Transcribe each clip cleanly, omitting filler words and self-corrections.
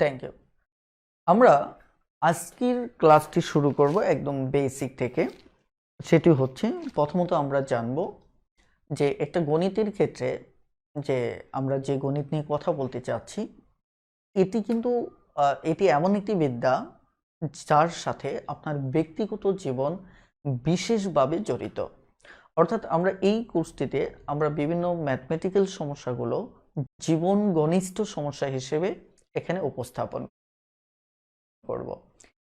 Thank you. আমরা আজকের ক্লাসটি শুরু করব একদম বেসিক থেকে। সেটি হচ্ছে প্রথমত আমরা জানব যে একটা গণিতের ক্ষেত্রে যে আমরা যে গণিত নিয়ে কথা বলতে চাচ্ছি এটি কিন্তু এটি এমন একটি বিদ্যা যার সাথে আপনার ব্যক্তিগত জীবন বিশেষভাবে জড়িত। অর্থাৎ আমরা এই কোর্সটিতে আমরা বিভিন্ন ম্যাথমেটিক্যাল সমস্যাগুলো জীবন ঘনিষ্ঠ সমস্যা হিসেবে এখানে উপস্থাপন করব।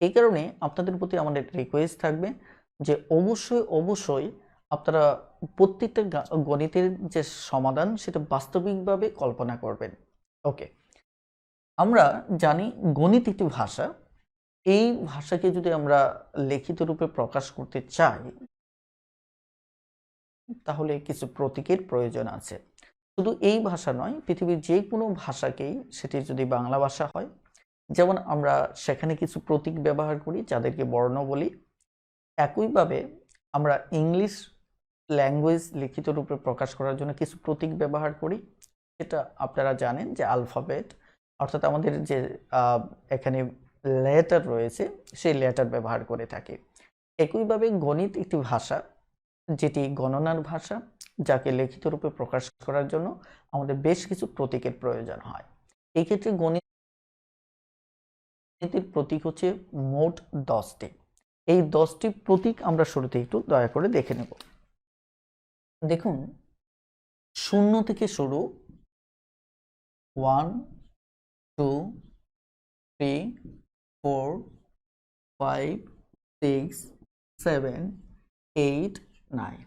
এই কারণে আপনাদের প্রতি আমাদের রিকোয়েস্ট থাকবে যে অবশ্যই আপনারা প্রত্যেকটা গণিতের যে সমাধান সেটা বাস্তবিকভাবে কল্পনা করবেন। ওকে, আমরা জানি গণিত একটি ভাষা। এই ভাষাকে যদি আমরা লিখিত রূপে প্রকাশ করতে চাই তাহলে কিছু প্রতীকের প্রয়োজন আছে। শুধু এই ভাষা নয়, পৃথিবীর যে কোনো ভাষাকেই সেটি যদি বাংলা ভাষা হয়, যেমন আমরা সেখানে কিছু প্রতীক ব্যবহার করি যাদেরকে বর্ণ বলি, একইভাবে আমরা ইংলিশ ল্যাঙ্গুয়েজ লিখিত রূপে প্রকাশ করার জন্য কিছু প্রতীক ব্যবহার করি। এটা আপনারা জানেন যে আলফাবেট, অর্থাৎ আমাদের যে এখানে লেটার রয়েছে সেই লেটার ব্যবহার করে থাকি। একইভাবে গণিত একটি ভাষা যেটি গণনার ভাষা, যাকে লিখিত রূপে প্রকাশ করার জন্য আমাদের বেশ কিছু প্রতীকের প্রয়োজন হয়। এই ক্ষেত্রে গণিতের প্রতীক হচ্ছে মোট 10টি। এই 10টি প্রতীক আমরা শুরুতে একটু দয়া করে দেখে নেব। দেখুন, শূন্য থেকে শুরু 1 2 3 4 5 6 7 8 9।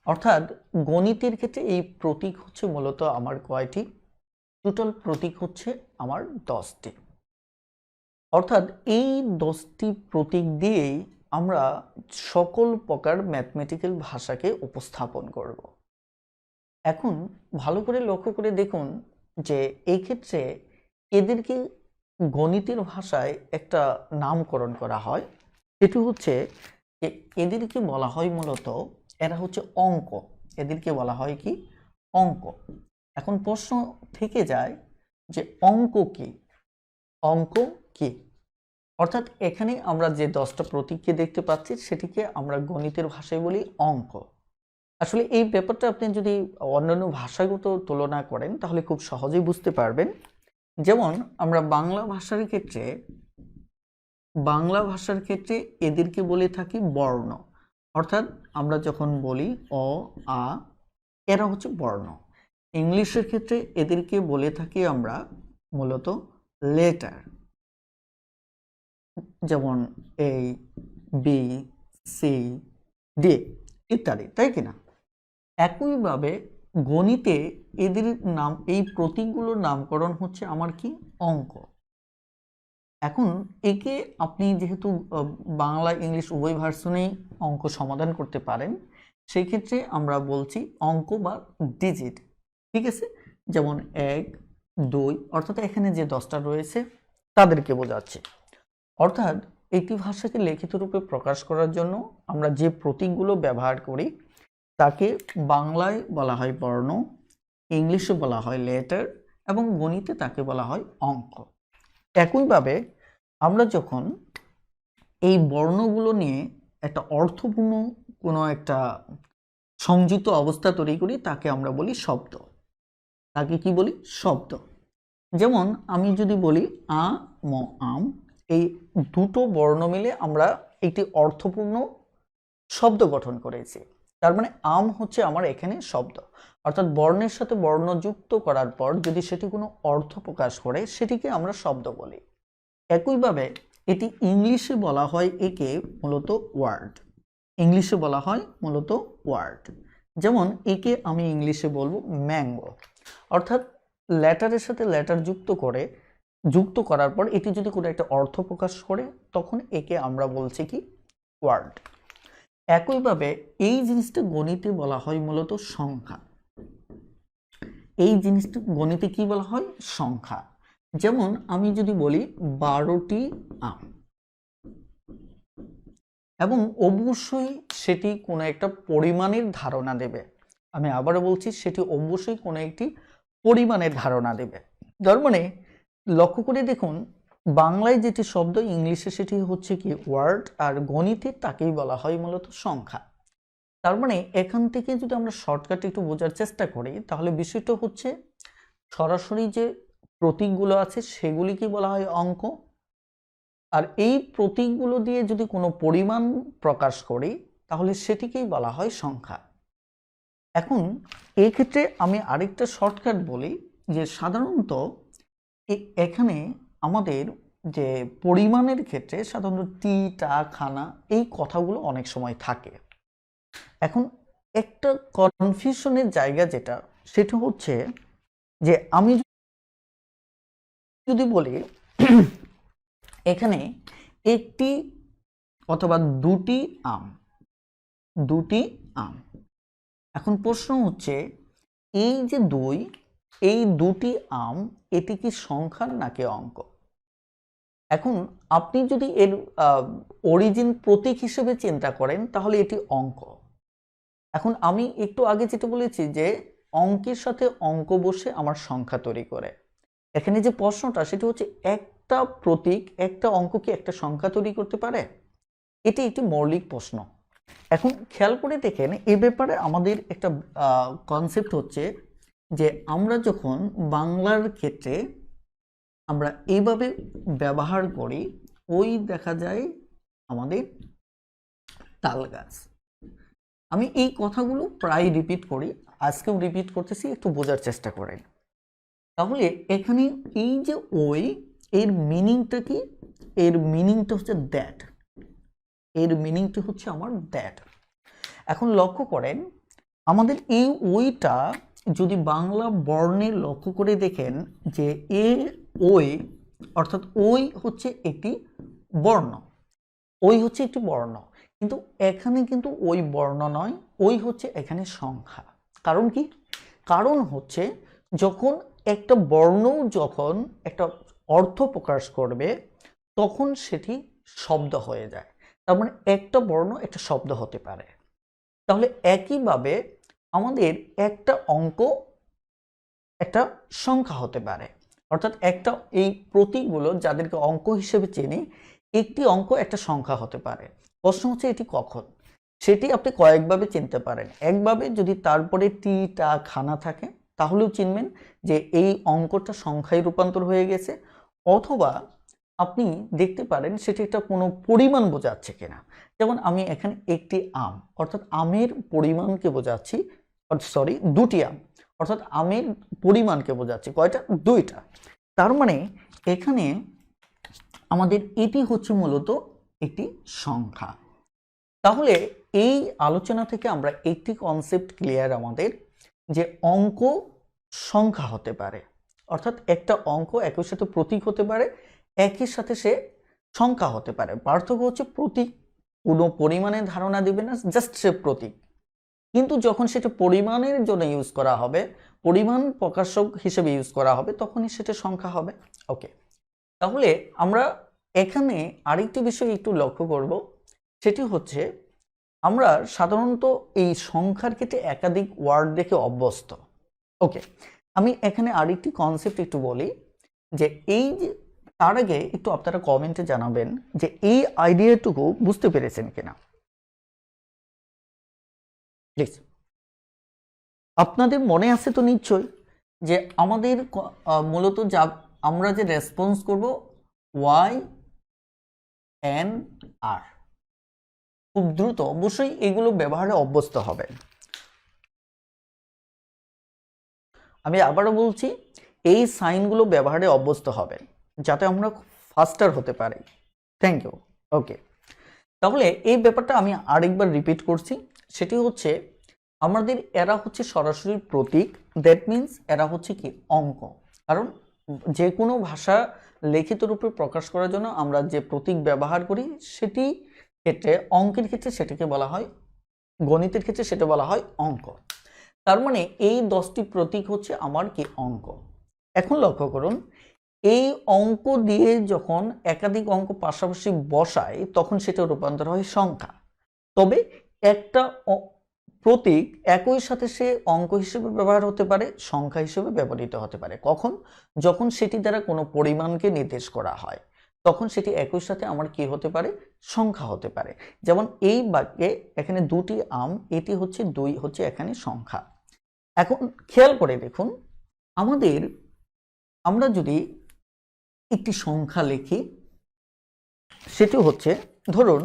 অর্থাৎ গণিতের ক্ষেত্রে এই প্রতীক হচ্ছে মূলত আমার কয়টি? টোটাল প্রতীক হচ্ছে আমার 10টি। অর্থাৎ এই 10টি প্রতীক দিয়েই আমরা সকল প্রকার ম্যাথমেটিক্যাল ভাষাকে উপস্থাপন করব। এখন ভালো করে লক্ষ্য করে দেখুন যে এই ক্ষেত্রে এদেরকে গণিতের ভাষায় একটা নামকরণ করা হয়। সেটি হচ্ছে যে এদেরকে বলা হয় মূলত, এরা হচ্ছে অঙ্ক। এদেরকে বলা হয় কি? অঙ্ক। এখন প্রশ্ন থেকে যায় যে অঙ্ক কি? অঙ্ক কি? অর্থাৎ এখানে আমরা যে 10টা প্রতীককে দেখতে পাচ্ছি সেটিকে আমরা গণিতের ভাষায় বলি অঙ্ক। আসলে এই ব্যাপারটা আপনি যদি অন্যান্য ভাষাগত তুলনা করেন তাহলে খুব সহজেই বুঝতে পারবেন। যেমন আমরা বাংলা ভাষার ক্ষেত্রে এদেরকে বলে থাকি বর্ণ। অর্থাৎ আমরা যখন বলি অ আ, এরা হচ্ছে বর্ণ। ইংলিশের ক্ষেত্রে এদেরকে বলে থাকি আমরা মূলত লেটার, যেমন এ বি সি ডি ইত্যাদি, তাই কিনা? একইভাবে গণিতে এদের নাম, এই প্রতীকগুলোর নামকরণ হচ্ছে আমার কি? অঙ্ক। এখন একে আপনি যেহেতু বাংলা ইংলিশ উভয় ভার্সনেই অঙ্ক সমাধান করতে পারেন, সেই ক্ষেত্রে আমরা বলছি অঙ্ক বা ডিজিট। ঠিক আছে? যেমন 1 2, অর্থাৎ এখানে যে 10টা রয়েছে তাদেরকে বোঝাচ্ছে। অর্থাৎ একটি ভাষাকে লিখিত রূপে প্রকাশ করার জন্য আমরা যে প্রতীকগুলো ব্যবহার করি তাকে বাংলায় বলা হয় বর্ণ, ইংলিশে বলা হয় লেটার এবং গণিতে তাকে বলা হয় অঙ্ক। একইভাবে আমরা যখন এই বর্ণগুলো নিয়ে একটা অর্থপূর্ণ কোনো একটা সংযুক্ত অবস্থা তৈরি করি তাকে আমরা বলি শব্দ। তাকে কি বলি? শব্দ। যেমন আমি যদি বলি আ ম আম, এই দুটো বর্ণ মিলে আমরা একটি অর্থপূর্ণ শব্দ গঠন করেছি। তার মানে আম হচ্ছে আমার এখানে শব্দ। অর্থাৎ বর্ণের সাথে বর্ণ যুক্ত করার পর যদি সেটি কোনো অর্থ প্রকাশ করে সেটিকে আমরা শব্দ বলি। একইভাবে এটি ইংলিশে বলা হয় একে মূলত ওয়ার্ড। ইংলিশে বলা হয় মূলত ওয়ার্ড। যেমন একে আমি ইংলিশে বলবো ম্যাঙ্গো। অর্থাৎ লেটারের সাথে লেটার যুক্ত করার পর এটি যদি কোনো একটা অর্থ প্রকাশ করে তখন একে আমরা বলছি কি? ওয়ার্ড। একইভাবে এই জিনিসটা গণিতে বলা হয় মূলত সংখ্যা। এই জিনিসটা গণিতে কি বলা হয়? সংখ্যা। যেমন আমি যদি বলি 12টি আম, এবং অবশ্যই সেটি কোনো একটা পরিমাণের ধারণা দেবে। আমি আবারও বলছি, সেটি অবশ্যই কোনো একটি পরিমাণের ধারণা দেবে। তার মানে লক্ষ্য করে দেখুন, বাংলায় যেটি শব্দ, ইংলিশে সেটি হচ্ছে কি ওয়ার্ড, আর গণিতে তাকেই বলা হয় মূলত সংখ্যা। তার মানে এখান থেকে যদি আমরা শর্টকাটে একটু বোঝার চেষ্টা করি, তাহলে বিষয়টা হচ্ছে সরাসরি যে প্রতীকগুলো আছে সেগুলিকে বলা হয় অঙ্ক, আর এই প্রতীকগুলো দিয়ে যদি কোনো পরিমাণ প্রকাশ করি তাহলে সেটিকেই বলা হয় সংখ্যা। এখন এই ক্ষেত্রে আমি আরেকটা শর্টকাট বলি, যে সাধারণত এখানে আমাদের যে পরিমাণের ক্ষেত্রে সাধারণত টি, টা, খানা এই কথাগুলো অনেক সময় থাকে। এখন একটা কনফিউশনের জায়গা যেটা, সেটা হচ্ছে যে আমি যদি বলি এখানে একটি অথবা দুটি আম, দুটি আম, এখন প্রশ্ন হচ্ছে এই যে দুই, এই দুটি আম, এটি কি সংখ্যা নাকি অঙ্ক? এখন আপনি যদি এর অরিজিন প্রতীক হিসেবে চিন্তা করেন তাহলে এটি অঙ্ক। এখন আমি একটু আগে যেটা বলেছি যে অঙ্কের সাথে অঙ্ক বসে আমার সংখ্যা তৈরি করে, এখানে যে প্রশ্নটা সেটা হচ্ছে একটা প্রতীক, একটা অঙ্ক কি একটা সংখ্যা তৈরি করতে পারে? এটি একটি মৌলিক প্রশ্ন। এখন খেয়াল করে দেখেন, এ ব্যাপারে আমাদের একটা কনসেপ্ট হচ্ছে যে আমরা যখন বাংলার ক্ষেত্রে আমরা এইভাবে ব্যবহার করি, ওই দেখা যায় আমাদের তাল গাছ। আমি এই কথাগুলো প্রায় রিপিট করি, আজকেও রিপিট করতেছি, একটু বোঝার চেষ্টা করেন। তাহলে এখানে এই যে ওই, এর মিনিংটা কি? এর মিনিংটা হচ্ছে দ্যাট, এর মিনিংটা হচ্ছে আমার দ্যাট। এখন লক্ষ্য করেন, আমাদের এই ওইটা যদি বাংলা বর্ণের লক্ষ্য করে দেখেন যে এ ওই, অর্থাৎ ওই হচ্ছে একটি বর্ণ, ওই হচ্ছে একটি বর্ণ, কিন্তু এখানে কিন্তু ওই বর্ণ নয়, ওই হচ্ছে এখানে সংখ্যা। কারণ কি? কারণ হচ্ছে যখন একটা বর্ণ যখন একটা অর্থ প্রকাশ করবে তখন সেটি শব্দ হয়ে যায়। তার মানে একটা বর্ণ একটা শব্দ হতে পারে। তাহলে একইভাবে আমাদের একটা অঙ্ক একটা সংখ্যা হতে পারে, অর্থাৎ একটা এই প্রতীকগুলো যাদেরকে অঙ্ক হিসেবে চিনি, একটি অঙ্ক একটা সংখ্যা হতে পারে। প্রশ্ন হচ্ছে এটি কখন? সেটি আপনি কয়েকভাবে চিনতে পারেন। একভাবে যদি তারপরে টি, টা, খানা থাকে তাহলেও চিনবেন যে এই অঙ্কটা সংখ্যায় রূপান্তর হয়ে গেছে, অথবা আপনি দেখতে পারেন সেটি একটা কোনো পরিমাণ বোঝাচ্ছে কিনা। যেমন আমি এখানে একটি আম, অর্থাৎ আমের পরিমাণকে বোঝাচ্ছি, সরি দুটি আম, অর্থাৎ আমের পরিমাণকে বোঝাচ্ছি কয়টা? দুইটা। তার মানে এখানে আমাদের এটি হচ্ছে মূলত একটি সংখ্যা। তাহলে এই আলোচনা থেকে আমরা একটি কনসেপ্ট ক্লিয়ার আমাদের, যে অঙ্ক সংখ্যা হতে পারে, অর্থাৎ একটা অঙ্ক একই সাথে প্রতীক হতে পারে, একই সাথে সে সংখ্যা হতে পারে। পার্থক্য হচ্ছে প্রতীক কোনো পরিমাণের ধারণা দিবে না, জাস্ট সে প্রতীক, কিন্তু যখন সেটা পরিমাণের জন্য ইউজ করা হবে, পরিমাণ প্রকাশক হিসেবে ইউজ করা হবে, তখনই সেটা সংখ্যা হবে। ওকে, তাহলে আমরা এখানে আরেকটি বিষয় একটু লক্ষ্য করব, সেটি হচ্ছে আমরা সাধারণত এই সংখ্যার ক্ষেত্রে একাধিক ওয়ার্ড দেখে অভ্যস্ত। ওকে, আমি এখানে আরেকটি কনসেপ্ট একটু বলি, যে এই যে তার আগে একটু আপনারা কমেন্টে জানাবেন যে এই আইডিয়াটুকু বুঝতে পেরেছেন কিনা প্লিজ। আপনাদের মনে আছে তো নিশ্চয় যে আমাদের মূলত যা আমরা যে রেসপন্স করব ওয়াই এন আর, খুব দ্রুত অবশ্যই এগুলো ব্যবহারে অভ্যস্ত হবেন। আমি আবারও বলছি, এই সাইনগুলো ব্যবহারে অভ্যস্ত হবেন যাতে আমরা ফাস্টার হতে পারি। Thank you. ওকে, তাহলে এই ব্যাপারটা আমি আরেকবার রিপিট করছি, সেটি হচ্ছে আমাদের এরা হচ্ছে সরাসরি প্রতীক, দ্যাট মিন্স এরা হচ্ছে কি অঙ্ক। কারণ যে কোনো ভাষা লিখিত রূপে প্রকাশ করার জন্য আমরা যে প্রতীক ব্যবহার করি সেটি ক্ষেত্রে, অঙ্কের ক্ষেত্রে সেটাকে বলা হয়, গণিতের ক্ষেত্রে সেটা বলা হয় অঙ্ক। তার মানে এই 10টি প্রতীক হচ্ছে আমার কি অঙ্ক। এখন লক্ষ্য করুন, এই অঙ্ক দিয়ে যখন একাধিক অঙ্ক পাশাপাশি বসায় তখন সেটা রূপান্তর হয় সংখ্যা। তবে একটা প্রতীক একই সাথে সে অঙ্ক হিসেবে ব্যবহার হতে পারে, সংখ্যা হিসেবে ব্যবহৃত হতে পারে। কখন? যখন সেটি দ্বারা কোনো পরিমাণকে নির্দেশ করা হয়, তখন সেটি একই সাথে আমার কি হতে পারে? সংখ্যা হতে পারে। যেমন এই বাক্যে এখানে 2টি আম, এটি হচ্ছে 2 হচ্ছে এখানে সংখ্যা। এখন খেয়াল করে দেখুন, আমরা যদি একটি সংখ্যা লিখি, সেটি হচ্ছে ধরুন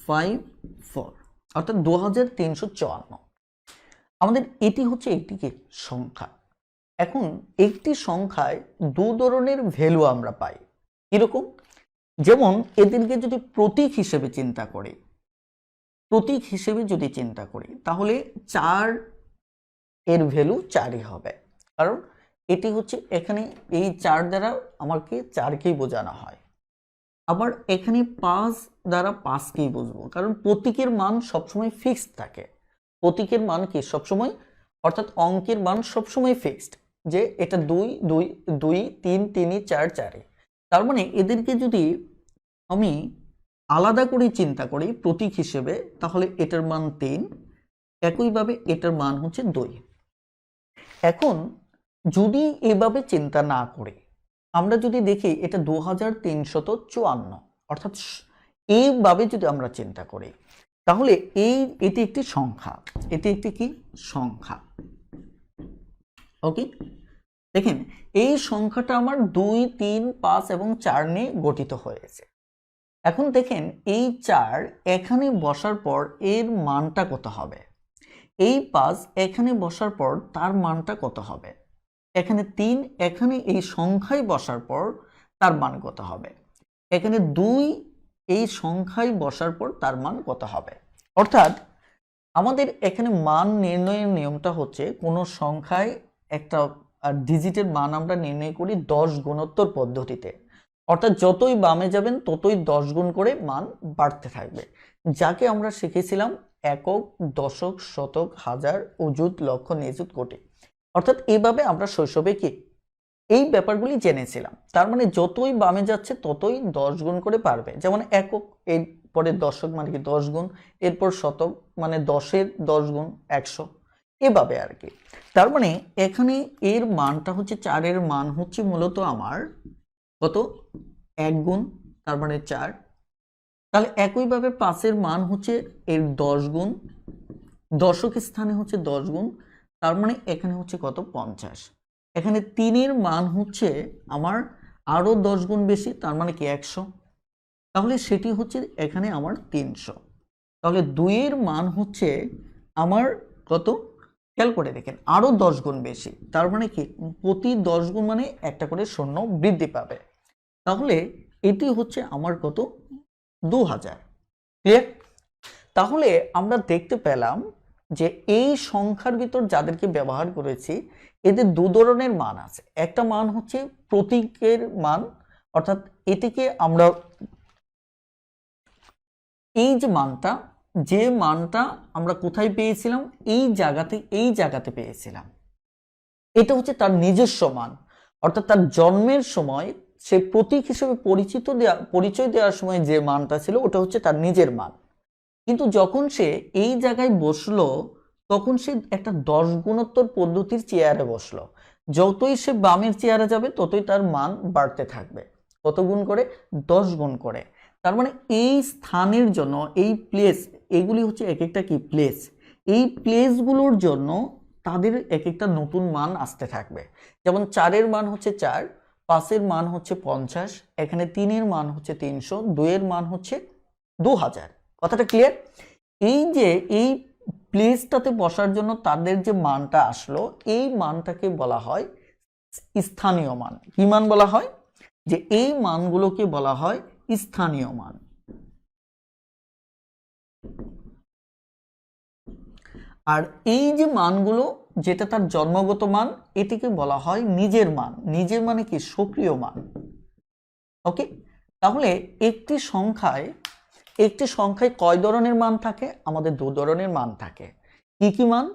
54, অর্থাৎ 2354। আমাদের এটি হচ্ছে একটি কি সংখ্যা। এখন একটি সংখ্যায় দু ধরনের ভ্যালু আমরা পাই। এরকম, যেমন এদেরকে যদি প্রতীক হিসেবে চিন্তা করি, তাহলে 4 এর ভ্যালু 4ই হবে, কারণ এটি হচ্ছে এখানে এই 4 দ্বারা আমাকে 4কেই বোঝানো হয়। আবার এখানে 5 দ্বারা 5কেই বুঝবো, কারণ প্রতীকের মান সবসময় ফিক্সড থাকে। প্রতীকের মান কি সবসময়, অর্থাৎ অঙ্কের মান সবসময় ফিক্সড, যে এটা 2 2 2 3 3 4 4। তার মানে এদেরকে যদি আমি আলাদা করে চিন্তা করি প্রতীক হিসেবে, তাহলে এটার মান 3, একইভাবে এটার মান হচ্ছে 2। এখন যদি এভাবে চিন্তা না করে আমরা যদি দেখি এটা 2354, অর্থাৎ এইভাবে যদি আমরা চিন্তা করি, তাহলে এটি একটি সংখ্যা, এটি একটি কি সংখ্যা। ওকে, দেখেন এই সংখ্যাটা আমার 2 3 5 এবং 4 নিয়ে গঠিত হয়েছে। এখন দেখেন এই 4 এখানে বসার পর এর মানটা কত হবে, এই 5 এখানে বসার পর তার মানটা কত হবে, এখানে 3 এখানে এই সংখ্যায় বসার পর তার মান কত হবে, এখানে 2 এই সংখ্যায় বসার পর তার মান কত হবে। অর্থাৎ আমাদের এখানে মান নির্ণয়ের নিয়মটা হচ্ছে, কোনো সংখ্যায় একটা ডিজিটের মান আমরা নির্ণয় করি 10 গুণোত্তর পদ্ধতিতে। অর্থাৎ যতই বামে যাবেন ততই 10 গুণ করে মান বাড়তে থাকবে, যাকে আমরা শিখেছিলাম একক, দশক, শতক, হাজার, অযুত, লক্ষ, নিযুত, কোটি। অর্থাৎ এইভাবে আমরা শৈশবে কি এই ব্যাপারগুলি জেনেছিলাম। তার মানে যতই বামে যাচ্ছে ততই 10 গুণ করে পারবে। যেমন একক, এরপরে দশক মানে কি 10 গুণ, এরপর শতক মানে 10-এর 10 গুণ 100, এভাবে আর কি। তার মানে এখানে এর মানটা হচ্ছে 4 এর মান হচ্ছে মূলত আমার কত, 1 গুণ, তার মানে 4। তাহলে একইভাবে 5-এর মান হচ্ছে এর 10 গুণ, দশক স্থানে হচ্ছে 10 গুণ, তার মানে এখানে হচ্ছে কত, 50। এখানে 3-এর মান হচ্ছে আমার আরো 10 গুণ বেশি, তার মানে কি 100, তাহলে সেটি হচ্ছে এখানে আমার 300। তাহলে 2-এর মান হচ্ছে আমার কত, খেয়াল করে দেখেন আরো 10 গুণ বেশি, তার মানে কি প্রতি 10 গুণ মানে একটা করে শূন্য বৃদ্ধি পাবে, তাহলে এটি হচ্ছে আমার কত, 2000। ক্লিয়ার? তাহলে আমরা দেখতে পেলাম যে এই সংখ্যার ভিতর যাদেরকে ব্যবহার করেছি এদের দু ধরনের মান আছে। একটা মান হচ্ছে প্রতীকের মান, অর্থাৎ এটিকে আমরা এই যে মানটা আমরা কোথায় পেয়েছিলাম, এই জায়গাতে পেয়েছিলাম, এটা হচ্ছে তার নিজস্ব মান। অর্থাৎ তার জন্মের সময় সে প্রতীক হিসেবে পরিচয় দেওয়ার সময় যে মানটা ছিল ওটা হচ্ছে তার নিজের মান। কিন্তু যখন সে এই জায়গায় বসলো তখন সে একটা 10 গুণোত্তর পদ্ধতির চেয়ারে বসলো। যতই সে বামের চেয়ারে যাবে ততই তার মান বাড়তে থাকবে। কত গুণ করে? 10 গুণ করে। তার মানে এই স্থানের জন্য এই প্লেস, এগুলি হচ্ছে এক একটা কি প্লেস, এই প্লেসগুলোর জন্য তাদের এক একটা নতুন মান আসতে থাকবে। যেমন 4-এর মান হচ্ছে 4, 5-এর মান হচ্ছে 50, এখানে 3-এর মান হচ্ছে 300, 2-এর মান হচ্ছে 2000। কথাটা ক্লিয়ার? এই যে এই প্লেসটাতে বসার জন্য তাদের যে মানটা আসলো, এই মানটাকে বলা হয় স্থানীয় মান। কি মান বলা হয়? যে এই মানগুলোকে বলা হয় স্থানীয় মান। আর এই যে মানগুলো, যেটা তার জন্মগত মান, এটিকে বলা হয় নিজের মান। নিজের মানে কি? সক্রিয় মান। ওকে, তাহলে একটি সংখ্যায় কয় ধরনের মান থাকে? আমাদের 2 ধরনের মান থাকে। কি কি মান?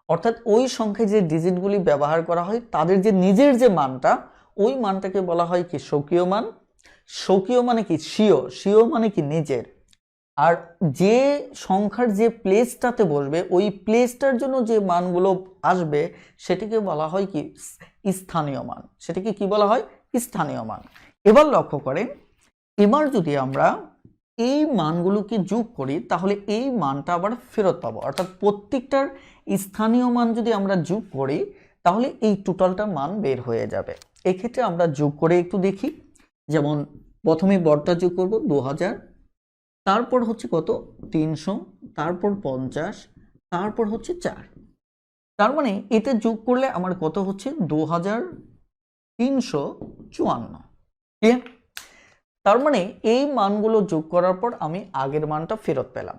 অর্থাৎ ওই সংখ্যায় যে ডিজিটগুলি ব্যবহার করা হয় তাদের যে নিজের যে মানটা, ওই মানটাকে বলা হয় কি? স্বকীয় মান। স্বকীয় মানে কি? স্বীয় মানে কি? নিজের। আর যে সংখ্যার যে প্লেসটাতে বসবে ওই প্লেসটার জন্য যে মানগুলো আসবে সেটিকে বলা হয় কি স্থানীয় মান। সেটাকে কি বলা হয়? স্থানীয় মান। এবার লক্ষ্য করেন, এবার যদি আমরা এই মানগুলোকে যোগ করি তাহলে এই মানটা আবার ফেরত পাবো। অর্থাৎ প্রত্যেকটার স্থানীয় মান যদি আমরা যোগ করি তাহলে এই টোটালটা মান বের হয়ে যাবে। এক্ষেত্রে আমরা যোগ করে একটু দেখি। যেমন প্রথমে বড়টা যোগ করব 2000, তারপর হচ্ছে কত 300, তারপর 50, তারপর হচ্ছে 4। তার মানে এটা যোগ করলে আমার কত হচ্ছে 2354। ক্লিয়ার? তার মানে এই মানগুলো যোগ করার পর আমি আগের মানটা ফেরত পেলাম।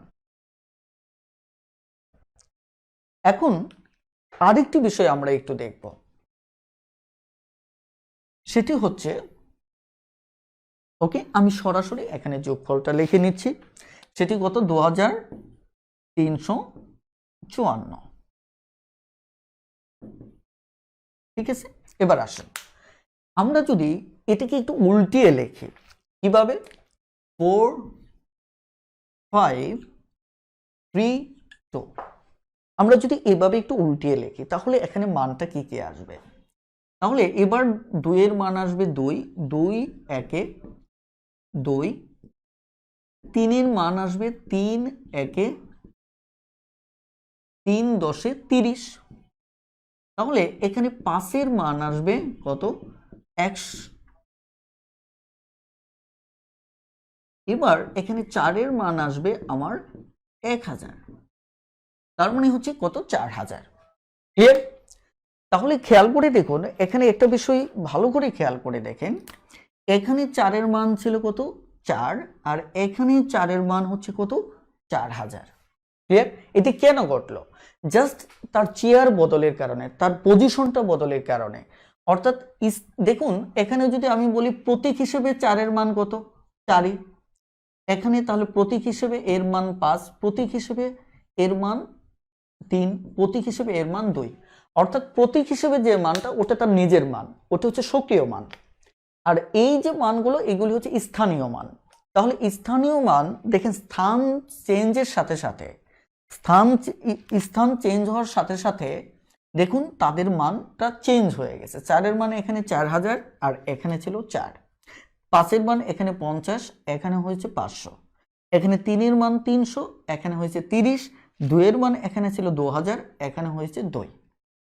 এখন আরেকটি বিষয় আমরা একটু দেখব, সেটি হচ্ছে ওকে আমি সরাসরি এখানে যোগফলটা লিখে নিচ্ছি। সেটি কত 2354। ঠিক আছে, এবার আসুন আমরা যদি এটাকে একটু উল্টিয়ে লিখি। কিভাবে? 4 5 3 2। আমরা যদি এভাবে একটু উল্টিয়ে লিখি তাহলে এখানে মানটা কি কি আসবে? তাহলে এবার 2 এর মান আসবে 2, 2 1 2। 3 এর মান আসবে 3 1 3 10 30। তাহলে এখানে 5 এর মান আসবে কত 100। এবার এখানে 4 এর মান আসবে আমার 1000। তার মানে হচ্ছে কত 4000। ক্লিয়ার? তাহলে খেয়াল করে দেখুন, এখানে একটা বিষয় ভালো করে খেয়াল করে দেখেন, এখানে 4 এর মান ছিল কত 4, আর এখানে 4 এর মান হচ্ছে কত 4000। ক্লিয়ার? এটি কেন ঘটলো? জাস্ট তার চেয়ার বদলের কারণে, তার পজিশনটা বদলের কারণে। অর্থাৎ দেখুন এখানে যদি আমি বলি প্রতীক হিসেবে 4 এর মান কত 4ই, এখানে তাহলে প্রতীক হিসেবে এর মান 5, প্রতীক হিসেবে এর মান 3, প্রতীক হিসেবে এর মান 2। অর্থাৎ প্রতীক হিসেবে যে মানটা ওটা তার নিজের মান, ওটা হচ্ছে সক্রিয় মান। আর এই যে মানগুলো এগুলি হচ্ছে স্থানীয় মান। তাহলে স্থানীয় মান দেখেন স্থান চেঞ্জের সাথে সাথে, স্থান চেঞ্জ হওয়ার সাথে সাথে দেখুন তাদের মানটা চেঞ্জ হয়ে গেছে। 4 এর মান এখানে 4000 আর এখানে ছিল 4। 5 এর মান এখানে 50, এখানে হয়েছে 500। এখানে 3 এর মান 300, এখানে হয়েছে 30। 2 এর মান এখানে ছিল 2000, এখানে হয়েছে 2।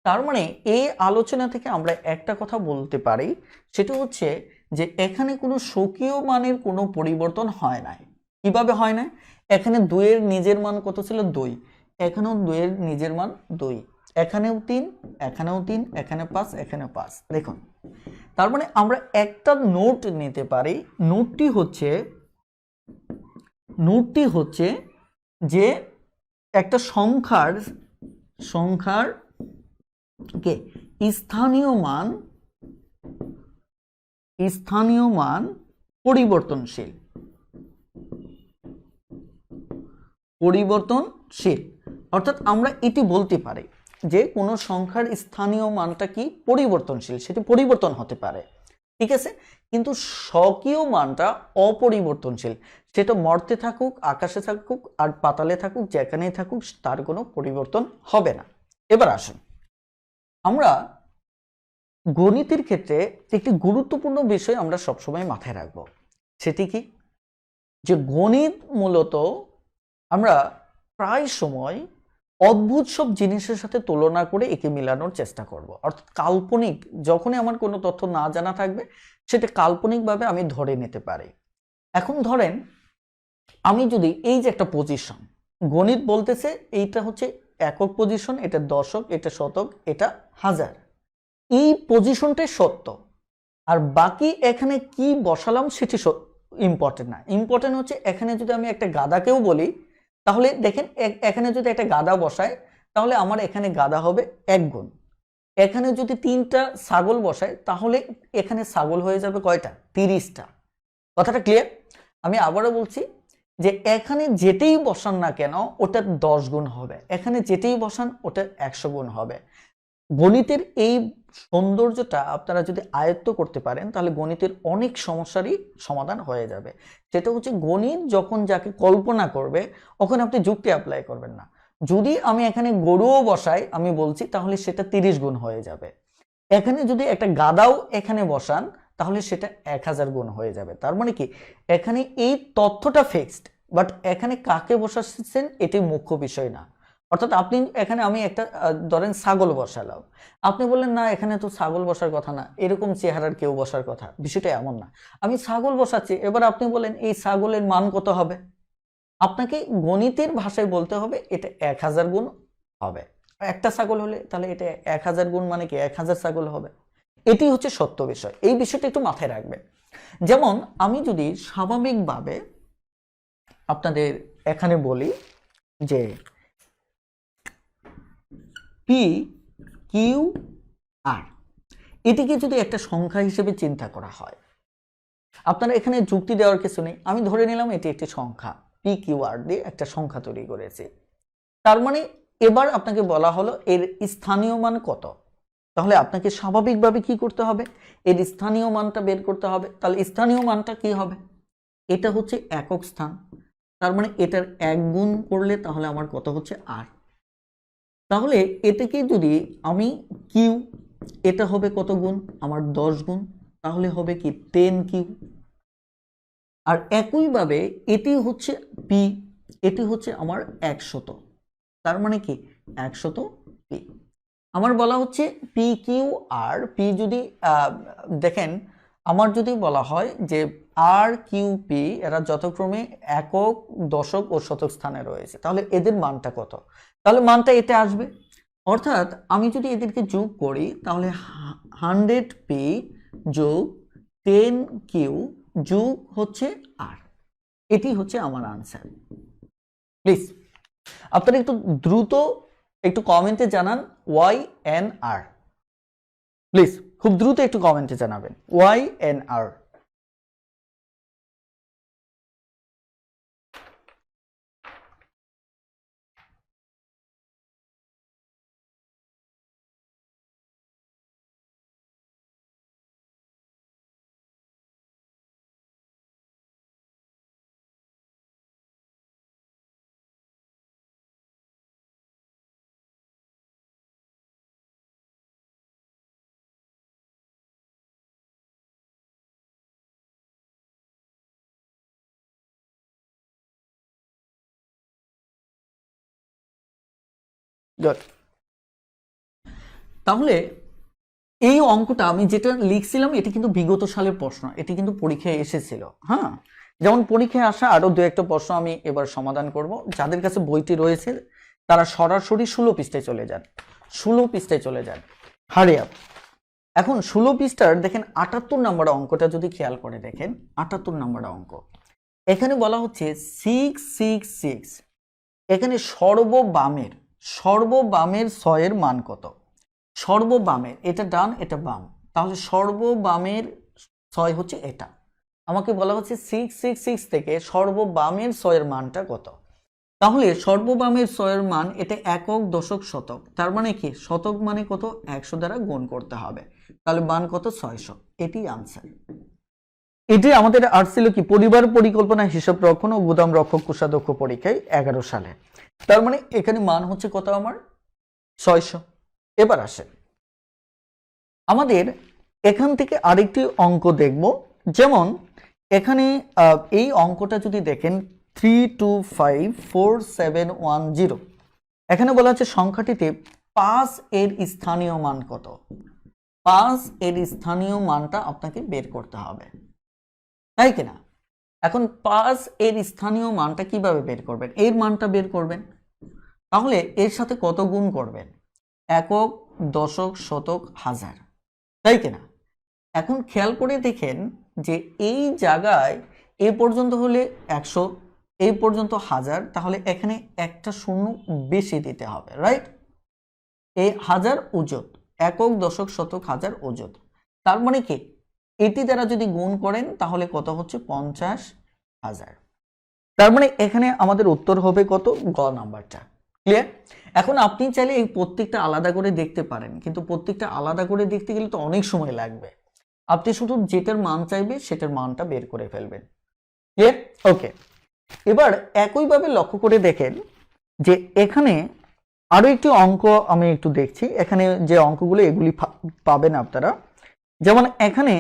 তার মানে এই আলোচনা থেকে আমরা একটা কথা বলতে পারি, সেটা হচ্ছে যে এখানে কোনো স্বকীয় মানের কোনো পরিবর্তন হয় নাই। কিভাবে হয় না? এখানে 2 এর নিজের মান কত ছিল 2, এখানেও 2 এর নিজের মান 2, এখানেও 3, এখানেও 3, এখানে 5, এখানে 5। দেখুন তার মানে আমরা একটা নোট নিতে পারি। নোটটি হচ্ছে যে একটা সংখ্যার কে স্থানীয় মান পরিবর্তনশীল। অর্থাৎ আমরা এটি বলতে পারি যে কোনো সংখ্যার স্থানীয় মানটা কি পরিবর্তনশীল, সেটি পরিবর্তন হতে পারে। ঠিক আছে, কিন্তু স্বকীয় মানটা অপরিবর্তনশীল। সেটা মর্তে থাকুক, আকাশে থাকুক আর পাতালে থাকুক, যেখানেই থাকুক তার কোনো পরিবর্তন হবে না। এবার আসুন আমরা গণিতের ক্ষেত্রে একটি গুরুত্বপূর্ণ বিষয় আমরা সবসময় মাথায় রাখব। সেটি কি? যে গণিত মূলত আমরা প্রায় সময় অদ্ভুত সব জিনিসের সাথে তুলনা করে একে মিলানোর চেষ্টা করব। অর্থাৎ কাল্পনিক, যখনই আমার কোনো তথ্য না জানা থাকবে সেটা কাল্পনিকভাবে আমি ধরে নিতে পারি। এখন ধরেন আমি যদি এই যে একটা পজিশন, গণিত বলতেছে এইটা হচ্ছে একক পজিশন, এটা দশক, এটা শতক, এটা হাজার, এই পজিশনটাই সত্য। আর বাকি এখানে কি বসালাম সেটি ইম্পর্টেন্ট না। ইম্পর্টেন্ট হচ্ছে এখানে যদি আমি একটা গাদাকেও বলি তাহলে দেখেন এখানে যদি একটা গাদা বসায় তাহলে আমার এখানে গাদা হবে 1 গুণ। এখানে যদি 3টা ছাগল বসায় তাহলে এখানে ছাগল হয়ে যাবে কয়টা? 30টা। কথাটা ক্লিয়ার? আমি আবারও বলছি যে এখানে যেটাই বসান না কেন ওটা 10 গুণ হবে, এখানে যেটাই বসান ওটা 100 গুণ হবে। গণিতের এই সৌন্দর্যটা আপনারা যদি আয়ত্ত করতে পারেন তাহলে গণিতের অনেক সমস্যারই সমাধান হয়ে যাবে। সেটা হচ্ছে গণিত যখন যাকে কল্পনা করবে ওখানে আপনি যুক্তি অ্যাপ্লাই করবেন না। যদি আমি এখানে গরুও বসাই আমি বলছি তাহলে সেটা 30 গুণ হয়ে যাবে। এখানে যদি একটা গাদাও এখানে বসান তাহলে সেটা 1000 গুণ হয়ে যাবে। তার মানে কি এখানে এই তথ্যটা ফিক্সড, বাট এখানে কাকে বসাচ্ছেন এটি মুখ্য বিষয় না। অর্থাৎ আপনি এখানে আমি একটা ধরেন ছাগল বসালাম, আপনি বললেন না এখানে তো ছাগল বসার কথা না, এরকম চেহারার কেউ বসার কথা, বিষয়টা এমন না। আমি ছাগল বসাচ্ছি, এবার আপনি বলেন এই ছাগলের মান কত হবে, আপনাকে গণিতের ভাষায় বলতে হবে এটা 1000 গুণ হবে। একটা ছাগল হলে তাহলে এটা 1000 গুণ মানে কি 1000 ছাগল হবে। এটি হচ্ছে সত্য বিষয়, এই বিষয়টা একটু মাথায় রাখবে। যেমন আমি যদি স্বাভাবিকভাবে আপনাদের এখানে বলি যে পি কিউ আর, এটিকে যদি একটা সংখ্যা হিসেবে চিন্তা করা হয়, আপনারা এখানে যুক্তি দেওয়ার কিছু নেই, আমি ধরে নিলাম এটি একটি সংখ্যা, পি কিউ আর দিয়ে একটা সংখ্যা তৈরি করেছি। তার মানে এবার আপনাকে বলা হলো এর স্থানীয় মান কত, তাহলে আপনাকে স্বাভাবিকভাবে কি করতে হবে, এর স্থানীয় মানটা বের করতে হবে। তাহলে স্থানীয় মানটা কি হবে, এটা হচ্ছে একক স্থান, তার মানে এটার 1 গুণ করলে তাহলে আমার কত হচ্ছে আর। তাহলে এটাকে যদি আমি কিউ, এটা হবে কত গুণ, আমার 10 গুণ, তাহলে হবে কি 10 কিউ। আর একইভাবে এটি হচ্ছে পি, এটি হচ্ছে আমার 100, তার মানে কি 100 পি। আমার বলা হচ্ছে পি কিউ আর, পি যদি দেখেন আমার যদি বলা হয় যে আর কিউ পি এরা যথাক্রমে একক, দশক ও শতক স্থানে রয়েছে, তাহলে এদের মানটা কত, তাহলে মানটা এটা আসবে। অর্থাৎ আমি যদি এদেরকে যোগ করি তাহলে 100 পি যোগ 10 কিউ যোগ হচ্ছে আর, এটি হচ্ছে আমার আনসার। প্লিজ আপনারা একটু দ্রুত একটু কমেন্টে জানান ওয়াই এন আর, প্লিজ খুব দ্রুত একটু কমেন্টে জানাবেন ওয়াই এন আর। গুড। তাহলে এই অঙ্কটা আমি যেটা লিখছিলাম এটি কিন্তু বিগত সালের প্রশ্ন, এটি কিন্তু পরীক্ষায় এসেছিল। হ্যাঁ, যেমন পরীক্ষায় আসা আরো দু একটা প্রশ্ন আমি এবার সমাধান করব। যাদের কাছে বইটি রয়েছে তারা সরাসরি 16 পৃষ্ঠায় চলে যান, 16 পৃষ্ঠায় চলে যান, হারি আপ। এখন 16 পৃষ্ঠার দেখেন 78 নম্বর অঙ্কটা যদি খেয়াল করে দেখেন, 78 নম্বর অঙ্ক এখানে বলা হচ্ছে 666, এখানে সর্ববামের 6 এর মান কত, সর্ববামের, এটা ডান এটা বাম, তাহলে সর্ববামের 6 হচ্ছে এটা। আমাকে বলা হচ্ছে 666 থেকে সর্ববামের 6 এর মানটা কত, তাহলে সর্ববামের 6 এর মান এটা একক, দশক, শতক, তার মানে কি শতক মানে কত 100 দ্বারা গুণ করতে হবে, তাহলে মান কত 600, এটি আনসার। এটি আমাদের আসছিল কি পরিবার পরিকল্পনা হিসাব রক্ষণ ও গুদাম রক্ষক কোষাধ্যক্ষ পরীক্ষায় 11 সালে, তার মানে এখানে মান হচ্ছে কত আমার 600। এবার আসে আমাদের এখান থেকে আরেকটি অঙ্ক দেখব। যেমন এখানে এই অঙ্কটা যদি দেখেন 3254710, এখানে বলা হচ্ছে সংখ্যাটিতে 5 এর স্থানীয় মান কত, 5 এর স্থানীয় মানটা আপনাকে বের করতে হবে, তাই কিনা। এখন 5 এর স্থানীয় মানটা কিভাবে বের করবেন, এর মানটা বের করবেন, তাহলে এর সাথে কত গুণ করবেন, একক, দশক, শতক, হাজার, তাই কিনা। এখন খেয়াল করে দেখেন যে এই জায়গায় এ পর্যন্ত হলে 100, এই পর্যন্ত 1000, তাহলে এখানে একটা শূন্য বেশি দিতে হবে, রাইট। এই 1000 অযুত, একক, দশক, শতক, হাজার অযুত, তার মানে কি এটি দ্বারা যদি গুণ করেন তাহলে কত হচ্ছে 50,000, তার মানে এখানে আমাদের উত্তর হবে কত, গ নাম্বারটা। ক্লিয়ার? এখন আপনি চাইলে এই প্রত্যেকটা আলাদা করে দেখতে পারেন, কিন্তু প্রত্যেকটা আলাদা করে দেখতে গেলে তো অনেক সময় লাগবে। আপনি শুধু যেটার মান চাইবে সেটার মানটা বের করে ফেলবেন। ক্লিয়ার? ওকে, এবার একইভাবে লক্ষ্য করে দেখেন যে এখানে আরো একটি অঙ্ক আমি একটু দেখছি। এখানে যে অঙ্কগুলো এগুলি পাবেন আপনারা। যেমন এখানে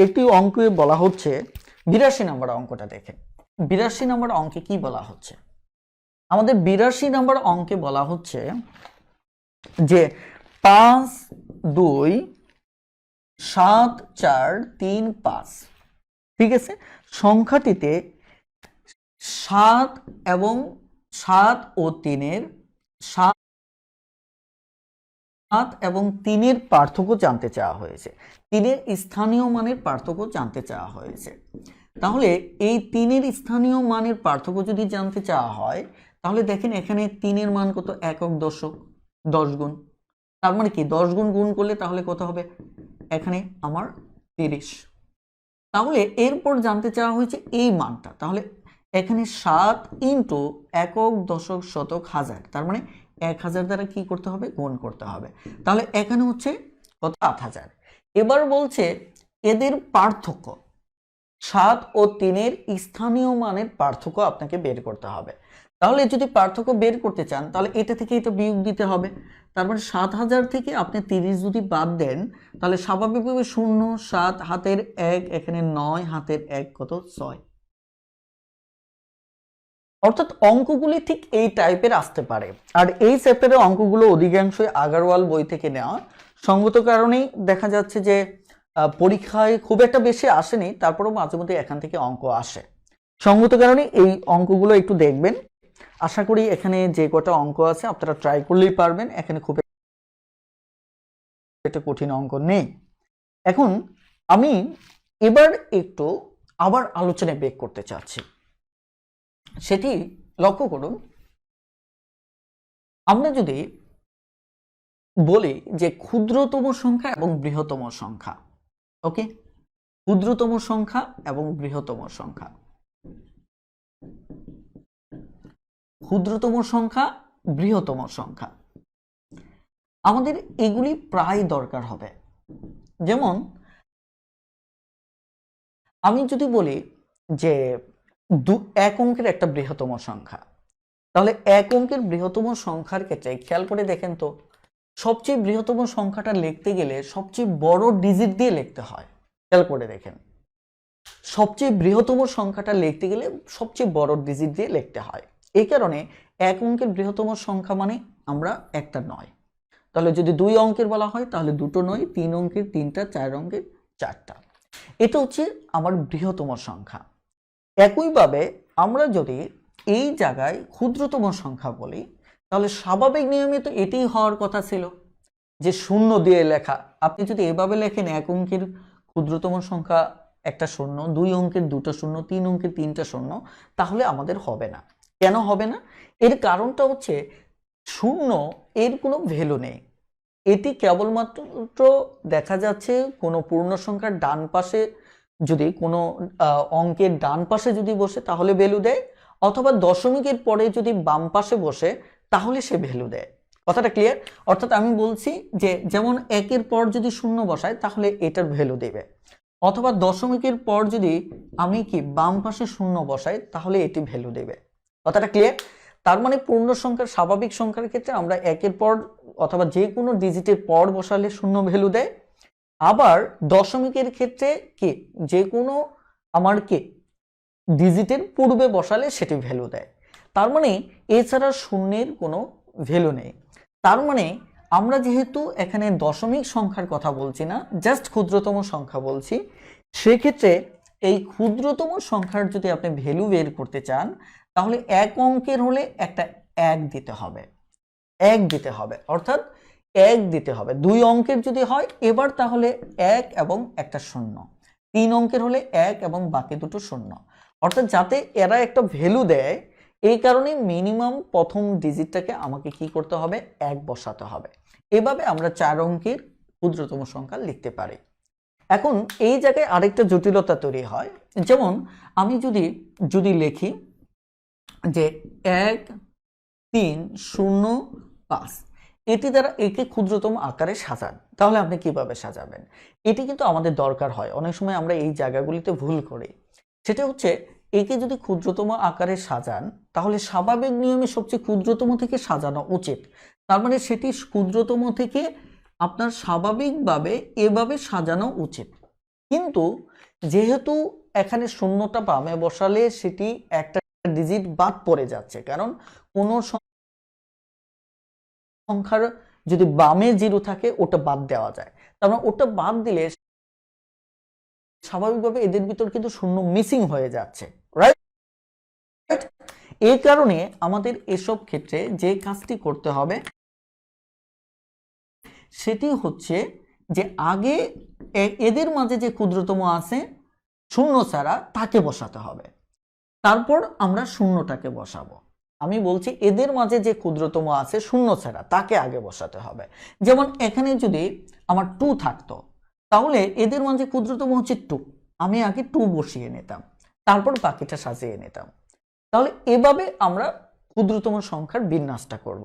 একটি অঙ্কে বলা হচ্ছে 82 নম্বর অঙ্কটা দেখেন। 82 নম্বর অঙ্কে কি বলা হচ্ছে? আমাদের 82 নম্বর অঙ্কে বলা হচ্ছে যে 5 2 7 4 3 5, ঠিক আছে, সংখ্যাটিতে 7 এবং 7 ও 3-এর 7 এবং 3-এর পার্থক্য জানতে চাওয়া হয়েছে। 3-এর স্থানীয় মানের পার্থক্য জানতে চাওয়া হয়েছে। তাহলে এই 3-এর স্থানীয় মানের পার্থক্য যদি জানতে চাওয়া হয়, তাহলে দেখেন এখানে 3-এর মান কত? একক দশক, 10 গুণ। তার মানে কি 10 গুণ গুণ করলে তাহলে কত হবে? এখানে আমার 30। তাহলে এরপর জানতে চাওয়া হয়েছে এই মানটা। তাহলে এখানে 7 ইন্টু একক দশক শতক হাজার, তার মানে 1000 দ্বারা কি করতে হবে? গুণ করতে হবে। তাহলে এখানে হচ্ছে কত? 7000। এবার বলছে এদের পার্থক্য, 7 ও 3-এর স্থানীয় মানের পার্থক্য আপনাকে বের করতে হবে। তাহলে যদি পার্থক্য বের করতে চান তাহলে এটা থেকে এটা বিয়োগ দিতে হবে। তার মানে 7000 থেকে আপনি 30 যদি বাদ দেন তাহলে স্বাভাবিকভাবে 0 7 হাতের 1, এখানে 9 হাতের 1 কত? 6। অর্থাৎ অঙ্কগুলি ঠিক এই টাইপের আসতে পারে। আর এই চ্যাপ্টারের অঙ্কগুলো অধিকাংশই আগারওয়াল বই থেকে নেওয়া। সঙ্গত কারণেই দেখা যাচ্ছে যে পরীক্ষায় খুব একটা বেশি আসেনি, তারপরেও মাঝে মধ্যে এখান থেকে অঙ্ক আসে। সঙ্গত কারণে এই অঙ্কগুলো একটু দেখবেন। আশা করি এখানে যে কটা অঙ্ক আছে আপনারা ট্রাই করলেই পারবেন। এখানে খুব একটা কঠিন অঙ্ক নেই। এখন আমি এবার একটু আবার আলোচনায় ব্রেক করতে চাচ্ছি। সেটি লক্ষ্য করুন, আমরা যদি বলি যে ক্ষুদ্রতম সংখ্যা এবং বৃহত্তম সংখ্যা, ওকে, ক্ষুদ্রতম সংখ্যা এবং বৃহত্তম সংখ্যা, ক্ষুদ্রতম সংখ্যা, বৃহত্তম সংখ্যা, আমাদের এগুলি প্রায় দরকার হবে। যেমন আমি যদি বলি যে 1 অঙ্কের একটা বৃহত্তম সংখ্যা, তাহলে 1 অঙ্কের বৃহত্তম সংখ্যার ক্ষেত্রে খেয়াল করে দেখেন তো, সবচেয়ে বৃহত্তম সংখ্যাটা লিখতে গেলে সবচেয়ে বড় ডিজিট দিয়ে লিখতে হয়। খেয়াল করে দেখেন, সবচেয়ে বৃহত্তম সংখ্যাটা লিখতে গেলে সবচেয়ে বড় ডিজিট দিয়ে লিখতে হয়। এই কারণে 1 অঙ্কের বৃহত্তম সংখ্যা মানে আমরা একটা নয়। তাহলে যদি 2 অঙ্কের বলা হয় তাহলে দুটো নয়, 3 অঙ্কের 3টা, 4 অঙ্কের 4টা। এটা হচ্ছে আমার বৃহত্তম সংখ্যা। একইভাবে আমরা যদি এই জায়গায় ক্ষুদ্রতম সংখ্যা বলি তাহলে স্বাভাবিক নিয়মে তো এটাই হওয়ার কথা ছিল যে 0 দিয়ে লেখা। আপনি যদি এভাবে লেখেন 1 অঙ্কের ক্ষুদ্রতম সংখ্যা একটা 0, 2 অঙ্কের 2টা 0, 3 অঙ্কের 3টা 0, তাহলে আমাদের হবে না। কেন হবে না? এর কারণটা হচ্ছে 0 এর কোনো ভ্যালু নেই। এটি কেবলমাত্র দেখা যাচ্ছে কোনো পূর্ণ সংখ্যার ডান পাশে, যদি কোনো অঙ্কের ডান পাশে যদি বসে তাহলে ভ্যালু দেয়, অথবা দশমিকের পরে যদি বাম পাশে বসে তাহলে সে ভ্যালু দেয়। কথাটা ক্লিয়ার? অর্থাৎ আমি বলছি যে যেমন 1-এর পর যদি 0 বসায় তাহলে এটার ভ্যালু দেবে, অথবা দশমিকের পর যদি আমি কি বাম পাশে 0 বসাই তাহলে এটি ভ্যালু দেবে। কথাটা ক্লিয়ার? তার মানে পূর্ণ সংখ্যার, স্বাভাবিক সংখ্যার ক্ষেত্রে আমরা 1-এর পর অথবা যে কোনো ডিজিটের পর বসালে 0 ভ্যালু দেয়। আবার দশমিকের ক্ষেত্রে কি যে কোনো আমার কি ডিজিটের পূর্বে বসালে সেটি ভ্যালু দেয়। তার মানে এছাড়া শূন্যের কোনো ভ্যালু নেই। তার মানে আমরা যেহেতু এখানে দশমিক সংখ্যার কথা বলছি না, জাস্ট ক্ষুদ্রতম সংখ্যা বলছি, সেক্ষেত্রে এই ক্ষুদ্রতম সংখ্যার যদি আপনি ভ্যালু বের করতে চান তাহলে 1 অঙ্কের হলে একটা 1 দিতে হবে, 1 দিতে হবে, অর্থাৎ 1 দিতে হবে। 2 অঙ্কের যদি হয় এবার তাহলে 1 এবং একটা 0, 3 অঙ্কের হলে 1 এবং বাকি দুটো 0, অর্থাৎ যাতে এরা একটা ভ্যালু দেয় এই কারণে মিনিমাম প্রথম ডিজিটটাকে আমাকে কি করতে হবে? 1 বসাতে হবে। এভাবে আমরা 4 অঙ্কের ক্ষুদ্রতম সংখ্যা লিখতে পারি। এখন এই জায়গায় আরেকটা জটিলতা তৈরি হয়, যেমন আমি যদি লিখি যে 1 3 0 5 এটি দ্বারা একে ক্ষুদ্রতম আকারে সাজান। তাহলে আপনি কিভাবে সাজাবেন? এটি কিন্তু আমাদের দরকার হয়, অনেক সময় আমরা এই জায়গাগুলিতে ভুল করি। সেটা হচ্ছে একে যদি ক্ষুদ্রতম আকারে সাজান তাহলে স্বাভাবিক নিয়মে সবচেয়ে ক্ষুদ্রতম থেকে সাজানো উচিত। তার মানে সেটি ক্ষুদ্রতম থেকে আপনার স্বাভাবিকভাবে এভাবে সাজানো উচিত। কিন্তু যেহেতু এখানে শূন্যটা বামে বসালে সেটি একটা ডিজিট বাদ পড়ে যাচ্ছে, কারণ কোনো সংখ্যার যদি বামে 0 থাকে ওটা বাদ দেওয়া যায়, তার মানে ওটা বাদ দিলে স্বাভাবিকভাবে এদের ভিতর কিন্তু শূন্য মিসিং হয়ে যাচ্ছে, রাইট? এই কারণে আমাদের এসব ক্ষেত্রে যে কাজটি করতে হবে সেটি হচ্ছে যে আগে এদের মাঝে যে ক্ষুদ্রতম আছে শূন্য ছাড়া তাকে বসাতে হবে, তারপর আমরা শূন্যটাকে বসাবো। আমি বলছি এদের মাঝে যে ক্ষুদ্রতম আছে শূন্য ছাড়া তাকে আগে বসাতে হবে। যেমন এখানে যদি আমার 2 থাকতো তাহলে এদের মাঝে ক্ষুদ্রতম হচ্ছে 2, আমি আগে 2 বসিয়ে নিতাম, তারপর বাকিটা সাজিয়ে নিতাম। তাহলে এভাবে আমরা ক্ষুদ্রতম সংখ্যার বিন্যাসটা করব।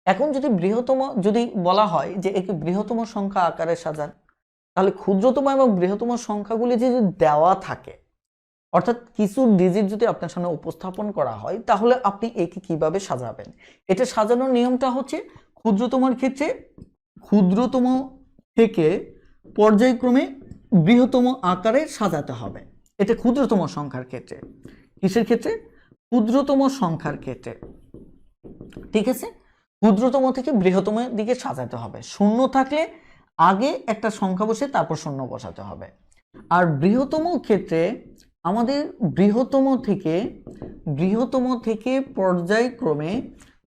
এখন যদি বৃহত্তম যদি বলা হয় যে একে বৃহত্তম সংখ্যা আকারে সাজান, তাহলে ক্ষুদ্রতম এবং বৃহত্তম সংখ্যাগুলি যদি দেওয়া থাকে, অর্থাৎ কিছু ডিজিট যদি আপনার সামনে উপস্থাপন করা হয়, তাহলে আপনি একে কিভাবে সাজাবেন? এটা সাজানোর নিয়মটা হচ্ছে ক্ষুদ্রতমের ক্ষেত্রে ক্ষুদ্রতম থেকে পর্যায়ক্রমে বৃহত্তম আকারে সাজাতে হবে। এটা ক্ষুদ্রতম সংখ্যার ক্ষেত্রে। কিসের ক্ষেত্রে? ক্ষুদ্রতম সংখ্যার ক্ষেত্রে, ঠিক আছে? ক্ষুদ্রতম থেকে বৃহত্তমের দিকে সাজাতে হবে। শূন্য থাকলে আগে একটা সংখ্যা বসে তারপর শূন্য বসাতে হবে। আর বৃহত্তম ক্ষেত্রে আমাদের বৃহত্তম থেকে পর্যায়ক্রমে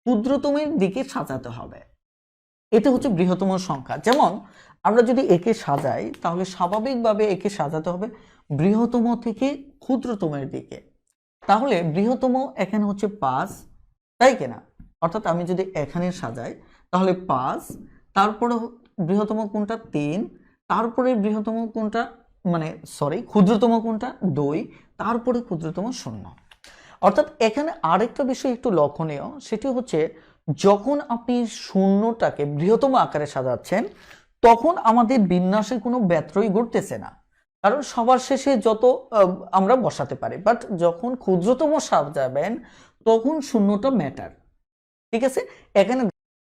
ক্ষুদ্রতমের দিকে সাজাতে হবে। এটা হচ্ছে বৃহত্তম সংখ্যা। যেমন আমরা যদি একে সাজাই তাহলে স্বাভাবিকভাবে একে সাজাতে হবে বৃহত্তম থেকে ক্ষুদ্রতমের দিকে। তাহলে বৃহত্তম এখানে হচ্ছে 5, তাই কিনা? অর্থাৎ আমি যদি এখানে সাজাই তাহলে 5, তারপরে বৃহত্তম কোনটা 3, তারপরে বৃহত্তম কোনটা ক্ষুদ্রতম কোনটা 2, তারপরে ক্ষুদ্রতম 0। অর্থাৎ এখানে আরেকটা বিষয় একটু লক্ষণীয়, সেটি হচ্ছে যখন আপনি শূন্যটাকে বৃহত্তম আকারে সাজাচ্ছেন তখন আমাদের বিন্যাসে কোনো ব্যত্যয় ঘটতেছে না, কারণ সবার শেষে যত আমরা বসাতে পারি। বাট যখন ক্ষুদ্রতম সাজাবেন তখন শূন্যটা ম্যাটার, ঠিক আছে? এখানে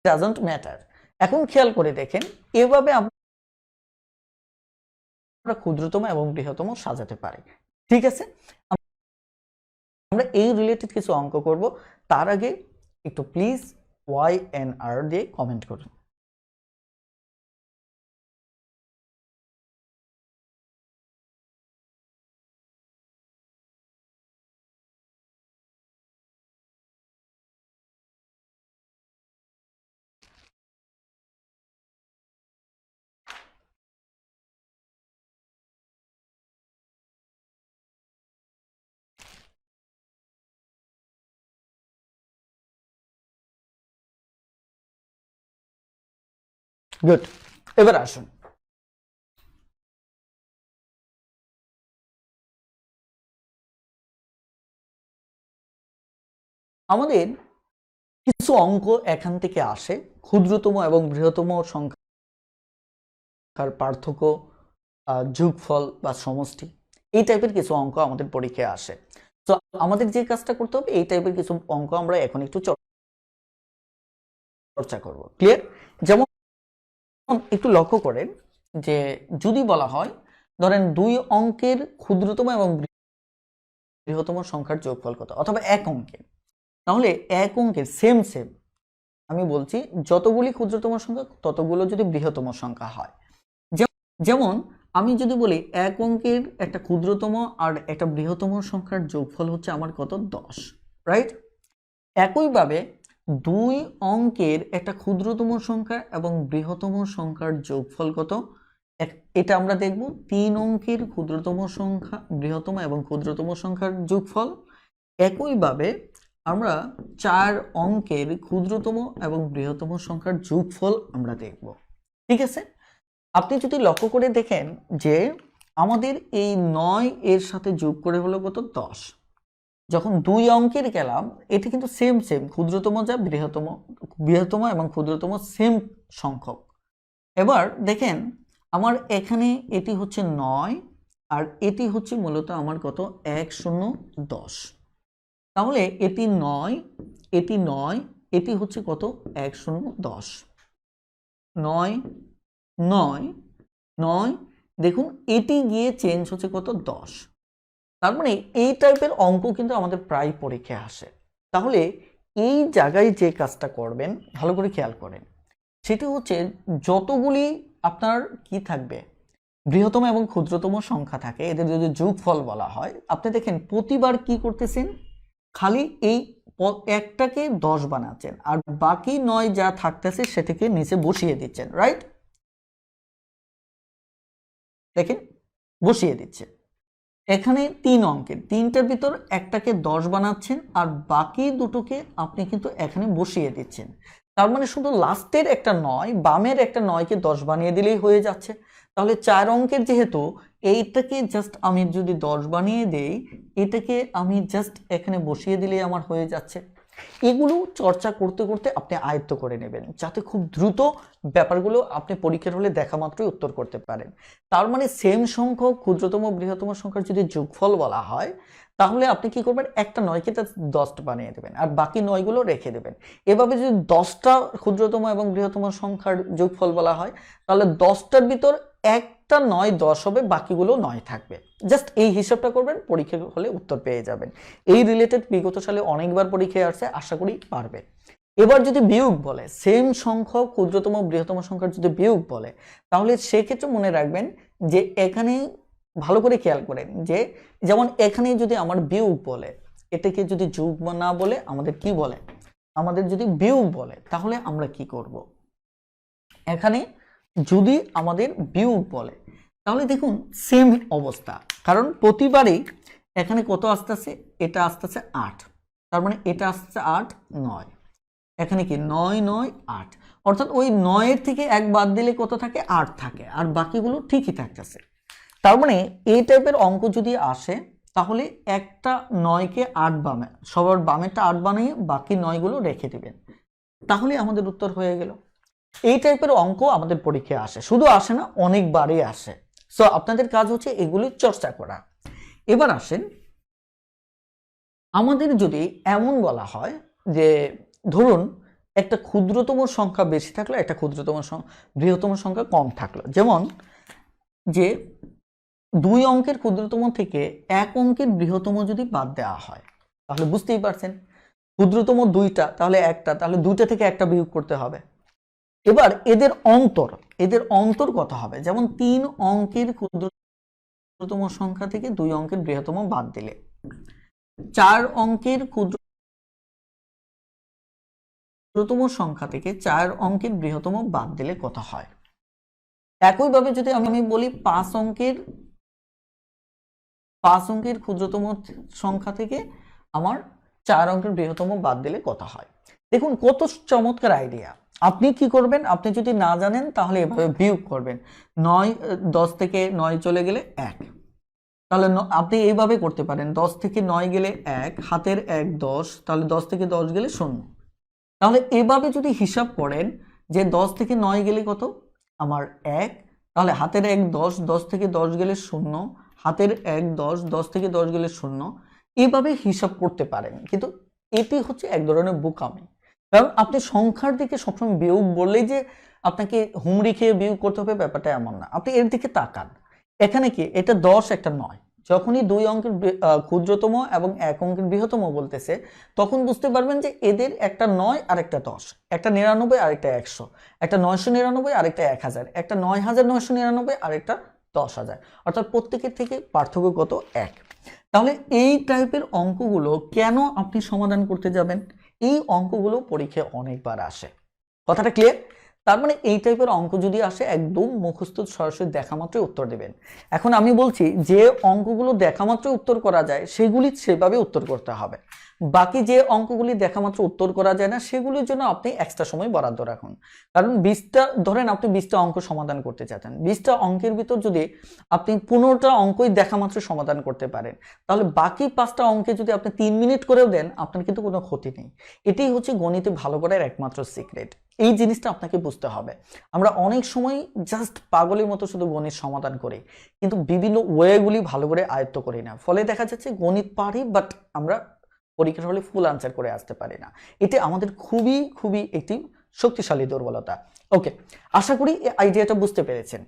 ডাজন্ট ম্যাটার। এখন খেয়াল করে দেখেন এভাবে আমরা ক্ষুদ্রতম এবং বৃহত্তম সাজাতে পারি, ঠিক আছে? আমরা এই রিলেটেড কিছু অঙ্ক করব, তার আগে একটু প্লিজ YNR দিয়ে কমেন্ট করুন। গুড, এবার আসুন আমাদের কিছু অঙ্ক এখান থেকে আসে, ক্ষুদ্রতম এবং বৃহত্তম সংখ্যার পার্থক্য, যোগফল বা সমষ্টি, এই টাইপের কিছু অঙ্ক আমাদের পরীক্ষায় আসে। তো আমাদের যে কাজটা করতে হবে এই টাইপের কিছু অঙ্ক আমরা এখন একটু চর্চা করব। ক্লিয়ার? যেমন একটু লক্ষ্য করেন যে যদি বলা হয় ধরেন 2 অঙ্কের ক্ষুদ্রতম এবং বৃহত্তম সংখ্যার যোগফল কত, অথবা 1 অঙ্কের, তাহলে 1 অঙ্কের সেম আমি বলছি যতগুলি ক্ষুদ্রতম সংখ্যা ততগুলো যদি বৃহত্তম সংখ্যা হয়। যেমন আমি যদি বলি 1 অঙ্কের একটা ক্ষুদ্রতম আর একটা বৃহত্তম সংখ্যার যোগফল হচ্ছে আমার কত, 10, রাইট? একইভাবে 2 অঙ্কের একটা ক্ষুদ্রতম সংখ্যা এবং বৃহত্তম সংখ্যার যোগফল কত, এটা আমরা দেখব 3 অঙ্কের ক্ষুদ্রতম সংখ্যা, বৃহত্তম এবং ক্ষুদ্রতম সংখ্যার যোগফল। একইভাবে আমরা 4 অঙ্কের ক্ষুদ্রতম এবং বৃহত্তম সংখ্যার যোগফল আমরা দেখব, ঠিক আছে? আপনি যদি লক্ষ্য করে দেখেন যে আমাদের এই 9 এর সাথে যোগ করে হলো কত, 10, যখন 2 অঙ্কের গেলাম, এটা কিন্তু সেম ক্ষুদ্রতম যা বৃহত্তম এবং ক্ষুদ্রতম সেম সংখ্যক। এবার দেখেন আমার এখানে এটি হচ্ছে 9 আর এটি হচ্ছে মূলত আমার কত 1 0 10। তাহলে এটি 9, এটি 9, এটি হচ্ছে কত 1 0 10, 9 9 9। দেখুন এটি গিয়ে চেঞ্জ হচ্ছে কত 10। তার মানে এই টাইপের অঙ্ক কিন্তু আমাদের প্রায় পরীক্ষায় আসে। তাহলে এই জায়গায় যে কাজটা করবেন ভালো করে খেয়াল করেন, সেটি হচ্ছে যতগুলি আপনার কি থাকবে বৃহত্তম এবং ক্ষুদ্রতম সংখ্যা থাকে, এদের যদি যোগফল বলা হয়, আপনি দেখেন প্রতিবার কি করতেছেন, খালি এই একটাকে 10 বানাচ্ছেন আর বাকি 9 যা থাকতেছে সেটাকে নিচে বসিয়ে দিচ্ছেন, রাইট? দেখেন বসিয়ে দিচ্ছে। এখানে 3 অঙ্কের 3টার ভিতর একটাকে 10 বানাচ্ছেন আর বাকি দুটোকে আপনি কিন্তু এখানে বসিয়ে দিচ্ছেন। তার মানে শুধু লাস্টের একটা 9, বামের একটা 9কে 10 বানিয়ে দিলেই হয়ে যাচ্ছে। তাহলে 4 অঙ্কের যেহেতু এইটাকে জাস্ট আমি যদি 10 বানিয়ে দেই, এটাকে আমি জাস্ট এখানে বসিয়ে দিলেই আমার হয়ে যাচ্ছে। এগুলো চর্চা করতে করতে আপনি আয়ত্ত করে নেবেন, যাতে খুব দ্রুত ব্যাপারগুলো আপনি পরীক্ষার হলে দেখা মাত্রই উত্তর করতে পারেন। তার মানে সেম সংখ্যক ক্ষুদ্রতম বৃহত্তম সংখ্যার যদি যোগফল বলা হয়, তাহলে আপনি কি করবেন, একটা 9কে 10টা বানিয়ে দেবেন আর বাকি 9গুলো রেখে দেবেন। এভাবে যদি 10টা ক্ষুদ্রতম এবং বৃহত্তম সংখ্যার যোগফল বলা হয়, তাহলে 10টার ভিতর একটা 9 10 হবে, বাকিগুলো 9 থাকবে। জাস্ট এই হিসাবটা করবেন, পরীক্ষা হলে উত্তর পেয়ে যাবেন। এই রিলেটেড বিগত সালে অনেকবার পরীক্ষায় আসছে, আশা করি পারবে। এবার যদি বিয়োগ বলে, সেম সংখ্যক ক্ষুদ্রতম বৃহত্তম সংখ্যার যদি বিয়োগ বলে, তাহলে সেক্ষেত্রে মনে রাখবেন যে এখানে ভালো করে খেয়াল করেন যে যেমন এখানে যদি আমার বিয়োগ বলে, এটাকে যদি যোগ না বলে আমাদের কি বলে, আমাদের যদি বিয়োগ বলে, তাহলে আমরা কি করব, এখানে যদি আমাদের বিয়োগ বলে তাহলে দেখুন সেম অবস্থা, কারণ প্রতিবারই এখানে কত আসতেছে, এটা আসতেছে 8, তার মানে এটা আসতেছে 8 9, এখানে কি 9 9 8, অর্থাৎ ওই 9 থেকে 1 বাদ দিলে কত থাকে, 8 থাকে আর বাকিগুলো ঠিকই থাকতেছে। তার মানে এই টাইপের অঙ্ক যদি আসে, তাহলে একটা 9কে 8 বামে, সবার বামেরটা 8 বানিয়ে বাকি 9গুলো রেখে দিবেন, তাহলে আমাদের উত্তর হয়ে গেল। এই টাইপের অঙ্ক আমাদের পরীক্ষায় আসে, শুধু আসে না, অনেকবারই আসে। সো আপনাদের কাজ হচ্ছে এগুলি চর্চা করা। এবার আসেন, আমাদের যদি এমন বলা হয় যে ধরুন একটা ক্ষুদ্রতম সংখ্যা বেশি থাকলো, একটা বৃহত্তম সংখ্যা কম থাকলো, যেমন যে 2 অঙ্কের ক্ষুদ্রতম থেকে 1 অঙ্কের বৃহত্তম যদি বাদ দেওয়া হয়, তাহলে বুঝতেই পারছেন ক্ষুদ্রতম 2টা, তাহলে একটা, তাহলে 2টা থেকে একটা বিয়োগ করতে হবে। এবার এদের অন্তর কত হবে, যেমন 3 অঙ্কের ক্ষুদ্রতম সংখ্যা থেকে 2 অঙ্কের বৃহত্তম বাদ দিলে, 4 অঙ্কের ক্ষুদ্রতম সংখ্যা থেকে 4 অঙ্কের বৃহত্তম বাদ দিলে কত হয়। একইভাবে যদি আমি বলি 5 অঙ্কের ক্ষুদ্রতম সংখ্যা থেকে আমার 4 অঙ্কের বৃহত্তম বাদ দিলে কত হয়। দেখুন কত চমৎকার আইডিয়া। আপনি কি করবেন, আপনি যদি না জানেন তাহলে এভাবে বিয়োগ করবেন, 9 10 থেকে 9 চলে গেলে 1, তাহলে আপনি এইভাবে করতে পারেন, 10 থেকে 9 গেলে 1, হাতের 1 10, তাহলে 10 থেকে 10 গেলে 0। তাহলে এভাবে যদি হিসাব করেন যে 10 থেকে 9 গেলে কত আমার 1, তাহলে হাতের 1 10, 10 থেকে 10 গেলে 0, হাতের 1 10, 10 থেকে 10 গেলে 0, এইভাবে হিসাব করতে পারেন। কিন্তু এটি হচ্ছে এক ধরনের বোকামি, কারণ আপনি সংখ্যার দিকে সবসময় বিয়োগ বললেই যে আপনাকে হুমড়ি খেয়ে বিয়োগ করতে হবে ব্যাপারটা এমন না। আপনি এর দিকে তাকান, এখানে কি এটা 10 একটা 9, যখনই 2 অঙ্কের ক্ষুদ্রতম এবং 1 অঙ্কের বৃহত্তম বলতেছে, তখন বুঝতে পারবেন যে এদের একটা 9 আর একটা 10, একটা 99 আর একটা 100, একটা 999 আর একটা 1000, একটা 9999 আর একটা 10000, অর্থাৎ প্রত্যেকের থেকে পার্থক্য কত 1। তাহলে এই টাইপের অঙ্কগুলো কেন আপনি সমাধান করতে যাবেন, এই অঙ্কগুলো পরীক্ষায় অনেকবার আসে, কথাটা ক্লিয়ার। তার মানে এই টাইপের অঙ্ক যদি আসে একদম মুখস্থ সরাসরি দেখা মাত্রই উত্তর দেবেন। এখন আমি বলছি যে অঙ্কগুলো দেখা মাত্রই উত্তর করা যায় সেগুলি সেভাবে উত্তর করতে হবে, বাকি যে অঙ্কগুলি দেখা মাত্র উত্তর করা যায় না সেগুলির জন্য আপনি এক্সট্রা সময় বরাদ্দ রাখুন। কারণ 20টা ধরেন আপনি 20টা অঙ্ক সমাধান করতে চাচ্ছেন, 20টা অঙ্কের ভিতর যদি আপনি 15টা অঙ্কই দেখা মাত্র সমাধান করতে পারেন, তাহলে বাকি 5টা অঙ্কে যদি আপনি 3 মিনিট করেও দেন আপনার কিন্তু কোনো ক্ষতি নেই। এটাই হচ্ছে গণিতে ভালো করার একমাত্র সিক্রেট। এই জিনিসটা আপনাকে বুঝতে হবে। আমরা অনেক সময় জাস্ট পাগলের মতো শুধু গণিত সমাধান করি, কিন্তু বিভিন্ন ওয়েগুলি ভালো করে আয়ত্ত করি না, ফলে দেখা যাচ্ছে গণিত পারি বাট আমরা পরীক্ষার হলে ফুল আনসার করে আসতে পারি না। এটা আমাদের খুবই খুবই একটি শক্তিশালী দুর্বলতা। ওকে, আশা করি এই আইডিয়াটা বুঝতে পেরেছেন।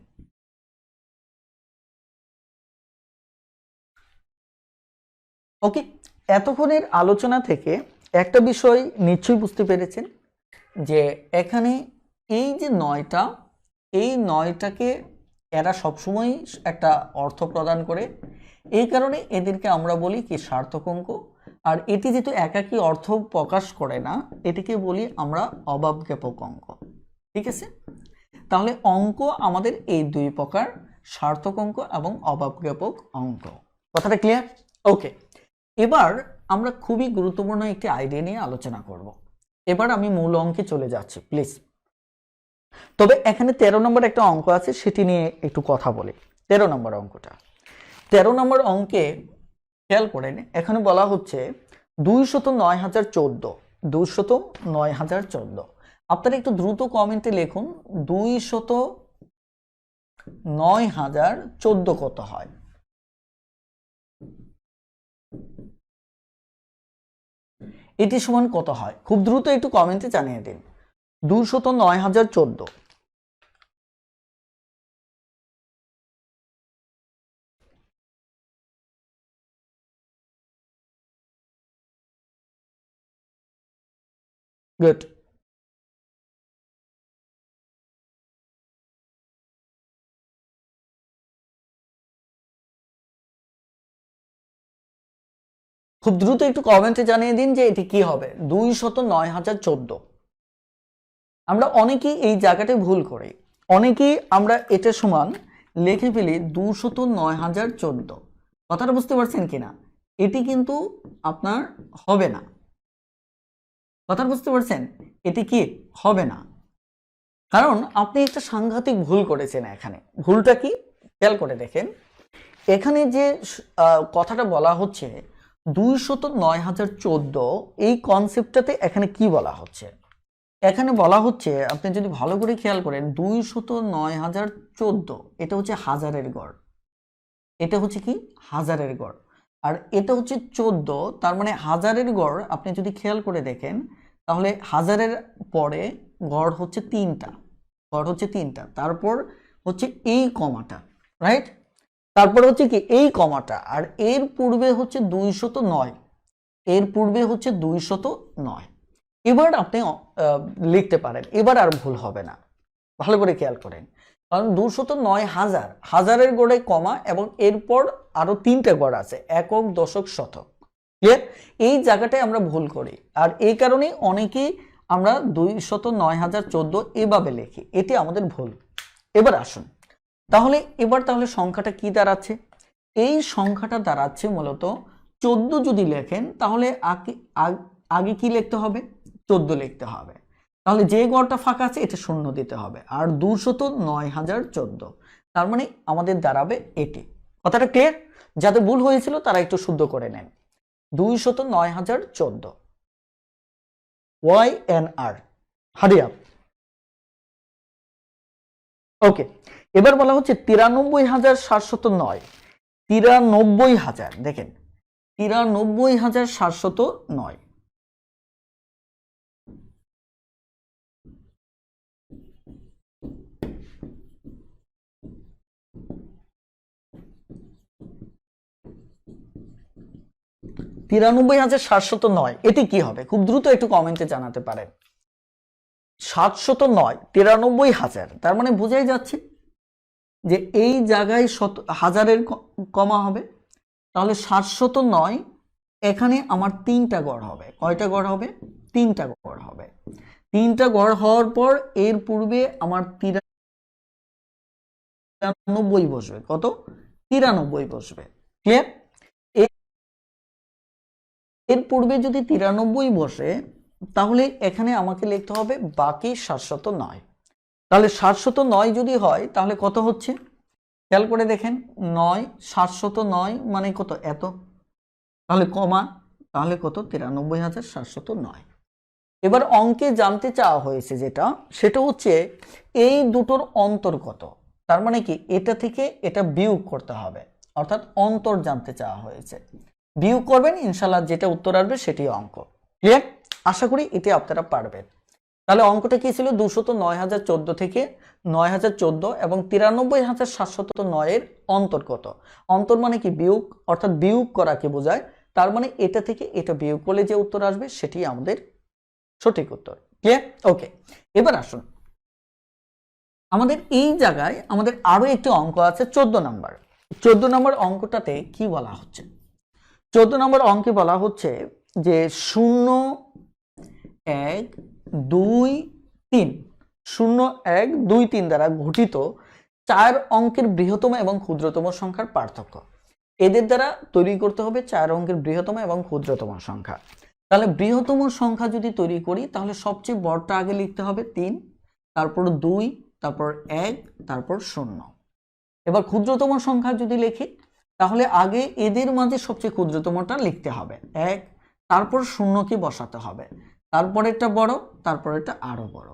ওকে, এতক্ষণের আলোচনা থেকে একটা বিষয় নিশ্চয়ই বুঝতে পেরেছেন যে এখানে এই যে 9টা, এই 9টাকে এরা সবসময় একটা অর্থ প্রদান করে, এই কারণে এদেরকে আমরা বলি কি সার্থক অঙ্ক। আর এটি যেহেতু একাকী অর্থ প্রকাশ করে না, এটিকে বলি আমরা অভাবজ্ঞাপক অঙ্ক। ঠিক আছে, তাহলে অঙ্ক আমাদের এই দুই প্রকার, সার্থক অঙ্ক এবং অভাবজ্ঞাপক অঙ্ক। কথাটা ক্লিয়ার? ওকে, এবার আমরা খুবই গুরুত্বপূর্ণ একটি আইডিয়া নিয়ে আলোচনা করব। এবার আমি মূল অঙ্কে চলে যাচ্ছি প্লিজ। তবে এখানে 13 নম্বর একটা অঙ্ক আছে, সেটি নিয়ে একটু কথা বলি। 13 নম্বর অঙ্কটা, 13 নম্বর অঙ্কে খেয়াল করেন, এখানে বলা হচ্ছে 209,014, 209,014। আপনারা একটু দ্রুত কমেন্টে লিখুন 209,014 কত হয়। এটি সমান কত হয়? খুব দ্রুত একটু কমেন্টে জানিয়ে দিন। 209,014। গুড। খুব দ্রুত একটু কমেন্টে জানিয়ে দিন যে এটি কি হবে 209,014। আমরা অনেকেই এই জায়গাটায় ভুল করি, অনেকেই আমরা এটা সমান লিখে ফেলি 209,014। কথাটা বুঝতে পারছেন কিনা? এটি কিন্তু আপনার হবে না। কথা বুঝতে পারছেন? এটি কি হবে না, কারণ আপনি একটা সাংঘাতিক ভুল করেছেন এখানে। ভুলটা কি খেয়াল করে দেখেন, এখানে যে কথাটা বলা হচ্ছে 209,014, এই কনসেপ্টটাতে এখানে কি বলা হচ্ছে? এখানে বলা হচ্ছে, আপনি যদি ভালো করে খেয়াল করেন, 209,014 এটা হচ্ছে হাজারের গড়। এটা হচ্ছে কি হাজারের গড়, আর এটা হচ্ছে 14, তার মানে হাজারের গড় আপনি যদি খেয়াল করে দেখেন, তাহলে হাজারের পরে গড় হচ্ছে 3টা, গড় হচ্ছে 3টা, তারপর হচ্ছে এই কমাটা, রাইট? তারপর হচ্ছে কি এই কমাটা, আর এর পূর্বে হচ্ছে 209, এর পূর্বে হচ্ছে 209। এবার আপনি লিখতে পারেন, এবার আর ভুল হবে না। ভালো করে খেয়াল করেন, কারণ 209,000, হাজারের গড়ে কমা এবং এরপর আরো 3টা গড় আছে, একক, দশক, শতক। ক্লিয়ার? এই জায়গাটায় আমরা ভুল করি, আর এই কারণে অনেকেই আমরা 209,014 এভাবে লিখি, এটি আমাদের ভুল। এবার আসুন, তাহলে সংখ্যাটা কি দাঁড়াচ্ছে? এই সংখ্যাটা দাঁড়াচ্ছে মূলত 14 যদি লেখেন, তাহলে আগে কি লিখতে হবে? 14 লিখতে হবে। তাহলে যে গড়টা ফাঁকা আছে এটা শূন্য দিতে হবে, আর 209,014, তার মানে আমাদের দাঁড়াবে এটি। কথাটা ক্লিয়ার? যাদের ভুল হয়েছিল তারা একটু শুদ্ধ করে নেন। 209,014 YNR, হারি আপ। ওকে, এবার বলা হচ্ছে 93,709, 93,000, দেখেন 93,709। তিরানব্বই হাজার 709 এটি কি হবে? খুব দ্রুত একটু কমেন্টে জানাতে পারেন। 709, 93,000, তার মানে বোঝাই যাচ্ছে যে এই জায়গায় হাজারের কমা হবে, তাহলে 709, এখানে আমার 3টা গড় হবে। কয়টা গড় হবে? 3টা গড় হবে। 3টা গড় হওয়ার পর এর পূর্বে আমার 93 বসবে। কত? 93 বসবে। ক্লিয়ার? এর পূর্বে যদি 93 বসে তাহলে এখানে আমাকে লিখতে হবে বাকি 709। তাহলে 709 যদি হয় তাহলে কত হচ্ছে খেয়াল করে দেখেন, 9 709 মানে কত এত, তাহলে কমা, তাহলে কত 93,709। এবার অঙ্কে জানতে চাওয়া হয়েছে যেটা, সেটা হচ্ছে এই দুটোর অন্তর কত। তার মানে কি এটা থেকে এটা বিয়োগ করতে হবে, অর্থাৎ অন্তর জানতে চাওয়া হয়েছে। বিয়োগ করবেন, ইনশাল্লাহ যেটা উত্তর আসবে সেটি অঙ্ক। ক্লিয়ার? আশা করি এটি আপনারা পারবেন। তাহলে অঙ্কটা কি ছিল, 209,014 থেকে 9,014 এবং 93,709 এর অন্তর কত। অন্তর মানে কি বিয়োগ, অর্থাৎ বিয়োগ করাকে বোঝায়। তার মানে এটা থেকে এটা বিয়োগ করলে যে উত্তর আসবে সেটি আমাদের সঠিক উত্তর। ক্লিয়ার? ওকে, এবার আসুন আমাদের এই জায়গায় আমাদের আরো একটি অঙ্ক আছে 14 নাম্বার। 14 নম্বর অঙ্কটাতে কি বলা হচ্ছে, 14 নম্বর অঙ্কে বলা হচ্ছে যে 0 1 2 3 0 1 2 3 দ্বারা গঠিত 4 অঙ্কের বৃহত্তম এবং ক্ষুদ্রতম সংখ্যার পার্থক্য। এদের দ্বারা তৈরি করতে হবে 4 অঙ্কের বৃহত্তম এবং ক্ষুদ্রতম সংখ্যা। তাহলে বৃহত্তম সংখ্যা যদি তৈরি করি তাহলে সবচেয়ে বড়টা আগে লিখতে হবে 3, তারপর 2, তারপর 1, তারপর 0। এবার ক্ষুদ্রতম সংখ্যা যদি লিখি তাহলে আগে এদের মাঝে সবচেয়ে ক্ষুদ্রতমটা লিখতে হবে 1, তারপর 0 কি বসাতে হবে, তারপরেরটা বড়, তারপরেরটা আরো বড়।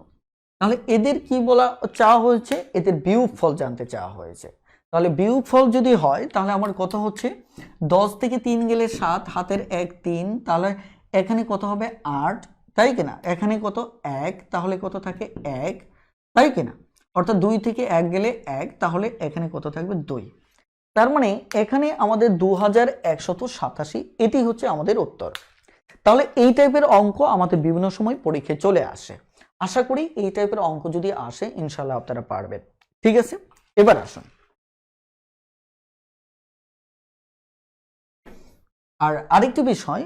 তাহলে এদের কি বলা চাওয়া হয়েছে, এদের বিয়োগফল জানতে চাওয়া হয়েছে। তাহলে বিয়োগফল যদি হয় তাহলে আমার কত হচ্ছে, 10 থেকে 3 গেলে 7, হাতের 1 3, তাহলে এখানে কত হবে 8, তাই কিনা। এখানে কত 1, তাহলে কত থাকে 1, তাই কিনা। অর্থাৎ 2 থেকে 1 গেলে 1, তাহলে এখানে কত থাকবে 2। তার মানে এখানে আমাদের 2187, এটি হচ্ছে আমাদের উত্তর। তাহলে এই টাইপের অঙ্ক আমাদের বিভিন্ন সময় পরীক্ষায় চলে আসে। আশা করি এই টাইপের অঙ্ক যদি আসে ইনশাল্লাহ আপনারা পারবেন। ঠিক আছে, এবার আসুন আর আরেকটি বিষয়,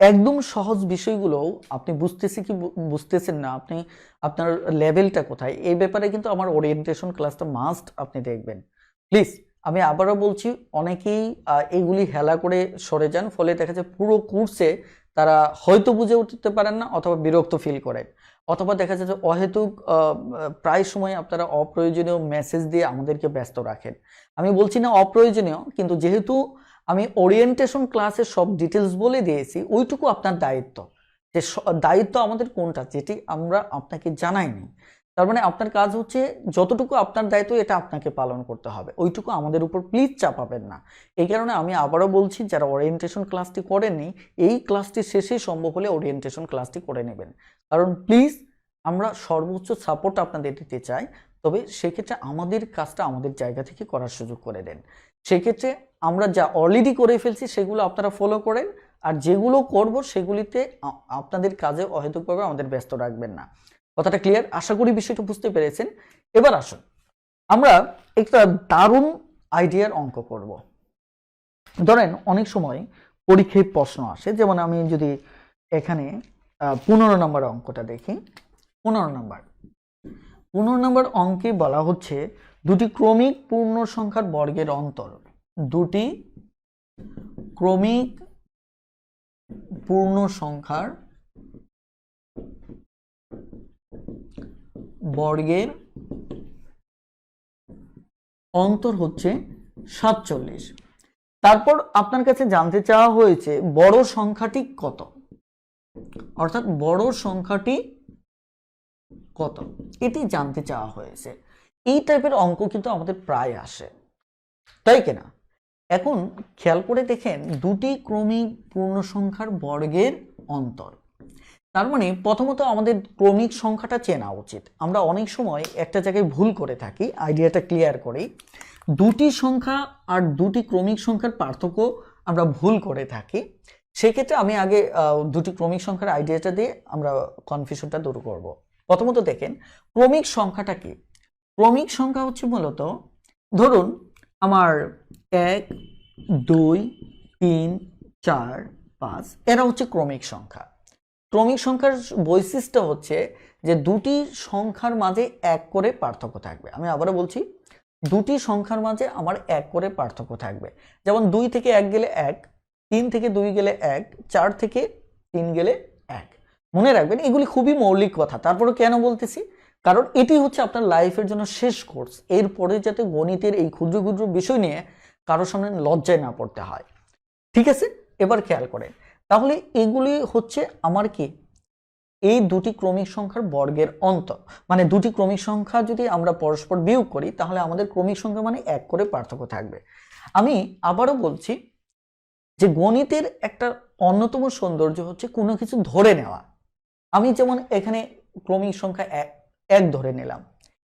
একদম সহজ বিষয়গুলো আপনি বুঝতেছেন না, আপনি আপনার লেভেলটা কোথায়, এই ব্যাপারে কিন্তু আমার ওরিয়েন্টেশন ক্লাসটা মাস্ট আপনি দেখবেন প্লিজ। আমি আবারও বলছি, অনেকেই এগুলি হেলা করে সরে যান, ফলে দেখা যায় পুরো কোর্সে তারা হয়তো বুঝে উঠতে পারেন না, অথবা বিরক্ত ফিল করেন, অথবা দেখা যায় যে অহেতুক প্রায় সময় আপনারা অপ্রয়োজনীয় মেসেজ দিয়ে আমাদেরকে ব্যস্ত রাখেন। আমি বলছি না অপ্রয়োজনীয়, কিন্তু যেহেতু আমি ওরিয়েন্টেশন ক্লাসে সব ডিটেলস বলে দিয়েছি, ওইটুকু আপনার দায়িত্ব, যে দায়িত্ব আমাদের কোনটা যেটি আমরা আপনাকে জানাইনি। তার মানে আপনার কাজ হচ্ছে যতটুকু আপনার দায়িত্ব এটা আপনাকে পালন করতে হবে, ওইটুকু আমাদের উপর প্লিজ চাপাবেন না। এই কারণে আমি আবারও বলছি, যারা ওরিয়েন্টেশন ক্লাসটি করেননি এই ক্লাসটি শেষে সম্ভব হলে ওরিয়েন্টেশন ক্লাসটি করে নেবেন। কারণ প্লিজ আমরা সর্বোচ্চ সাপোর্ট আপনাদের দিতে চাই, তবে সেক্ষেত্রে আমাদের কাজটা আমাদের জায়গা থেকে করার সুযোগ করে দেন। সেক্ষেত্রে আমরা যা অলরেডি করে ফেলছি সেগুলো আপনারা ফলো করেন, আর যেগুলো করব সেগুলিতে আপনাদের কাজে অহেতুকভাবে আমাদের ব্যস্ত রাখবেন না। কথাটা ক্লিয়ার? আশা করি বিষয়টা বুঝতে পেরেছেন। এবার আসুন আমরা একটা দারুণ আইডিয়ার অঙ্ক করব। ধরেন অনেক সময় পরীক্ষায় প্রশ্ন আসে, যেমন আমি যদি এখানে 15 নম্বর অঙ্কটা দেখি, 15 নম্বর অঙ্কে বলা হচ্ছে দুটি ক্রমিক পূর্ণ সংখ্যার বর্গের অন্তর, দুটি ক্রমিক পূর্ণ সংখ্যার বর্গের অন্তর হচ্ছে 47। তারপর আপনার কাছে জানতে চাওয়া হয়েছে বড় সংখ্যাটি কত, অর্থাৎ বড় সংখ্যাটি কত, এটি জানতে চাওয়া হয়েছে। এই টাইপের অঙ্ক কিন্তু আমাদের প্রায় আসে, তাই কিনা। এখন খেয়াল করে দেখেন দুটি ক্রমিক পূর্ণ সংখ্যার বর্গের অন্তর, তার মানে প্রথমত আমাদের ক্রমিক সংখ্যাটা চেনা উচিত। আমরা অনেক সময় একটা জায়গায় ভুল করে থাকি, আইডিয়াটা ক্লিয়ার করি। দুটি সংখ্যা আর দুটি ক্রমিক সংখ্যার পার্থক্য আমরা ভুল করে থাকি। সেক্ষেত্রে আমি আগে দুটি ক্রমিক সংখ্যার আইডিয়াটা দিয়ে আমরা কনফিউশনটা দূর করব। প্রথমত দেখেন ক্রমিক সংখ্যাটা কি। ক্রমিক সংখ্যা হচ্ছে মূলত, ধরুন আমার 1 2 3 4 5 এরা হচ্ছে ক্রমিক সংখ্যা। ক্রমিক সংখ্যার বৈশিষ্ট্য হচ্ছে যে দুটি সংখ্যার মাঝে 1 করে পার্থক্য থাকবে। আমি আবারও বলছি, দুটি সংখ্যার মাঝে আমার 1 করে পার্থক্য থাকবে। যেমন 2 থেকে 1 গেলে 1, 3 থেকে 2 গেলে 1, 4 থেকে 3 গেলে 1। মনে রাখবেন এগুলি খুবই মৌলিক কথা, তারপরে কেন বলতেছি, কারণ এটি হচ্ছে আপনার লাইফের জন্য শেষ কোর্স। এরপরে যাতে গণিতের এই ক্ষুদ্র ক্ষুদ্র বিষয় নিয়ে কারোর সামনে লজ্জায় না পড়তে হয়। ঠিক আছে, এবার খেয়াল করেন, তাহলে এগুলি হচ্ছে আমার কি এই দুটি ক্রমিক সংখ্যার বর্গের অন্তর, মানে দুটি ক্রমিক সংখ্যা যদি আমরা পরস্পর বিয়োগ করি তাহলে আমাদের ক্রমিক সংখ্যা মানে 1 করে পার্থক্য থাকবে। আমি আবারও বলছি যে গণিতের একটা অন্যতম সৌন্দর্য হচ্ছে কোনো কিছু ধরে নেওয়া। আমি যেমন এখানে ক্রমিক সংখ্যা 1 ধরে নিলাম।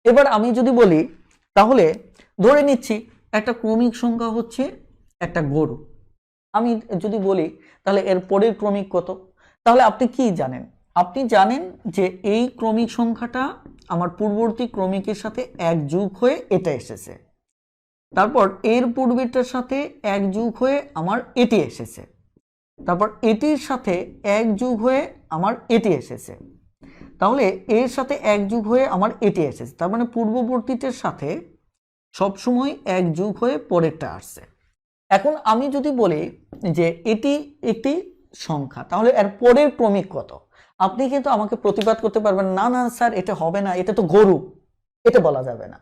এবার আমি যদি বলি, তাহলে ধরে নিচ্ছি একটা ক্রমিক সংখ্যা হচ্ছে একটা গরু। আমি যদি বলি তাহলে এর পরের ক্রমিক কত, তাহলে আপনি কি জানেন, আপনি জানেন যে এই ক্রমিক সংখ্যাটা আমার পূর্ববর্তী ক্রমিকের সাথে 1 যোগ হয়ে এটা এসেছে, তারপর এর পূর্বেরটার সাথে 1 যোগ হয়ে আমার এটি এসেছে, তারপর এটির সাথে 1 যোগ হয়ে আমার এটি এসেছে, তাহলে এর সাথে 1 যোগ হয়ে আমার এটি এসেছে, তার মানে পূর্ববর্তীটার সাথে সবসময় 1 যোগ হয়ে পরেরটা আসছে। এখন আমি যদি বলি যে এটি একটি সংখ্যা, তাহলে এর পরের ক্রমিক কত, আপনি কিন্তু আমাকে প্রতিবাদ করতে পারবেন না, না স্যার এটা হবে না, এটা তো গরু, এটা বলা যাবে না।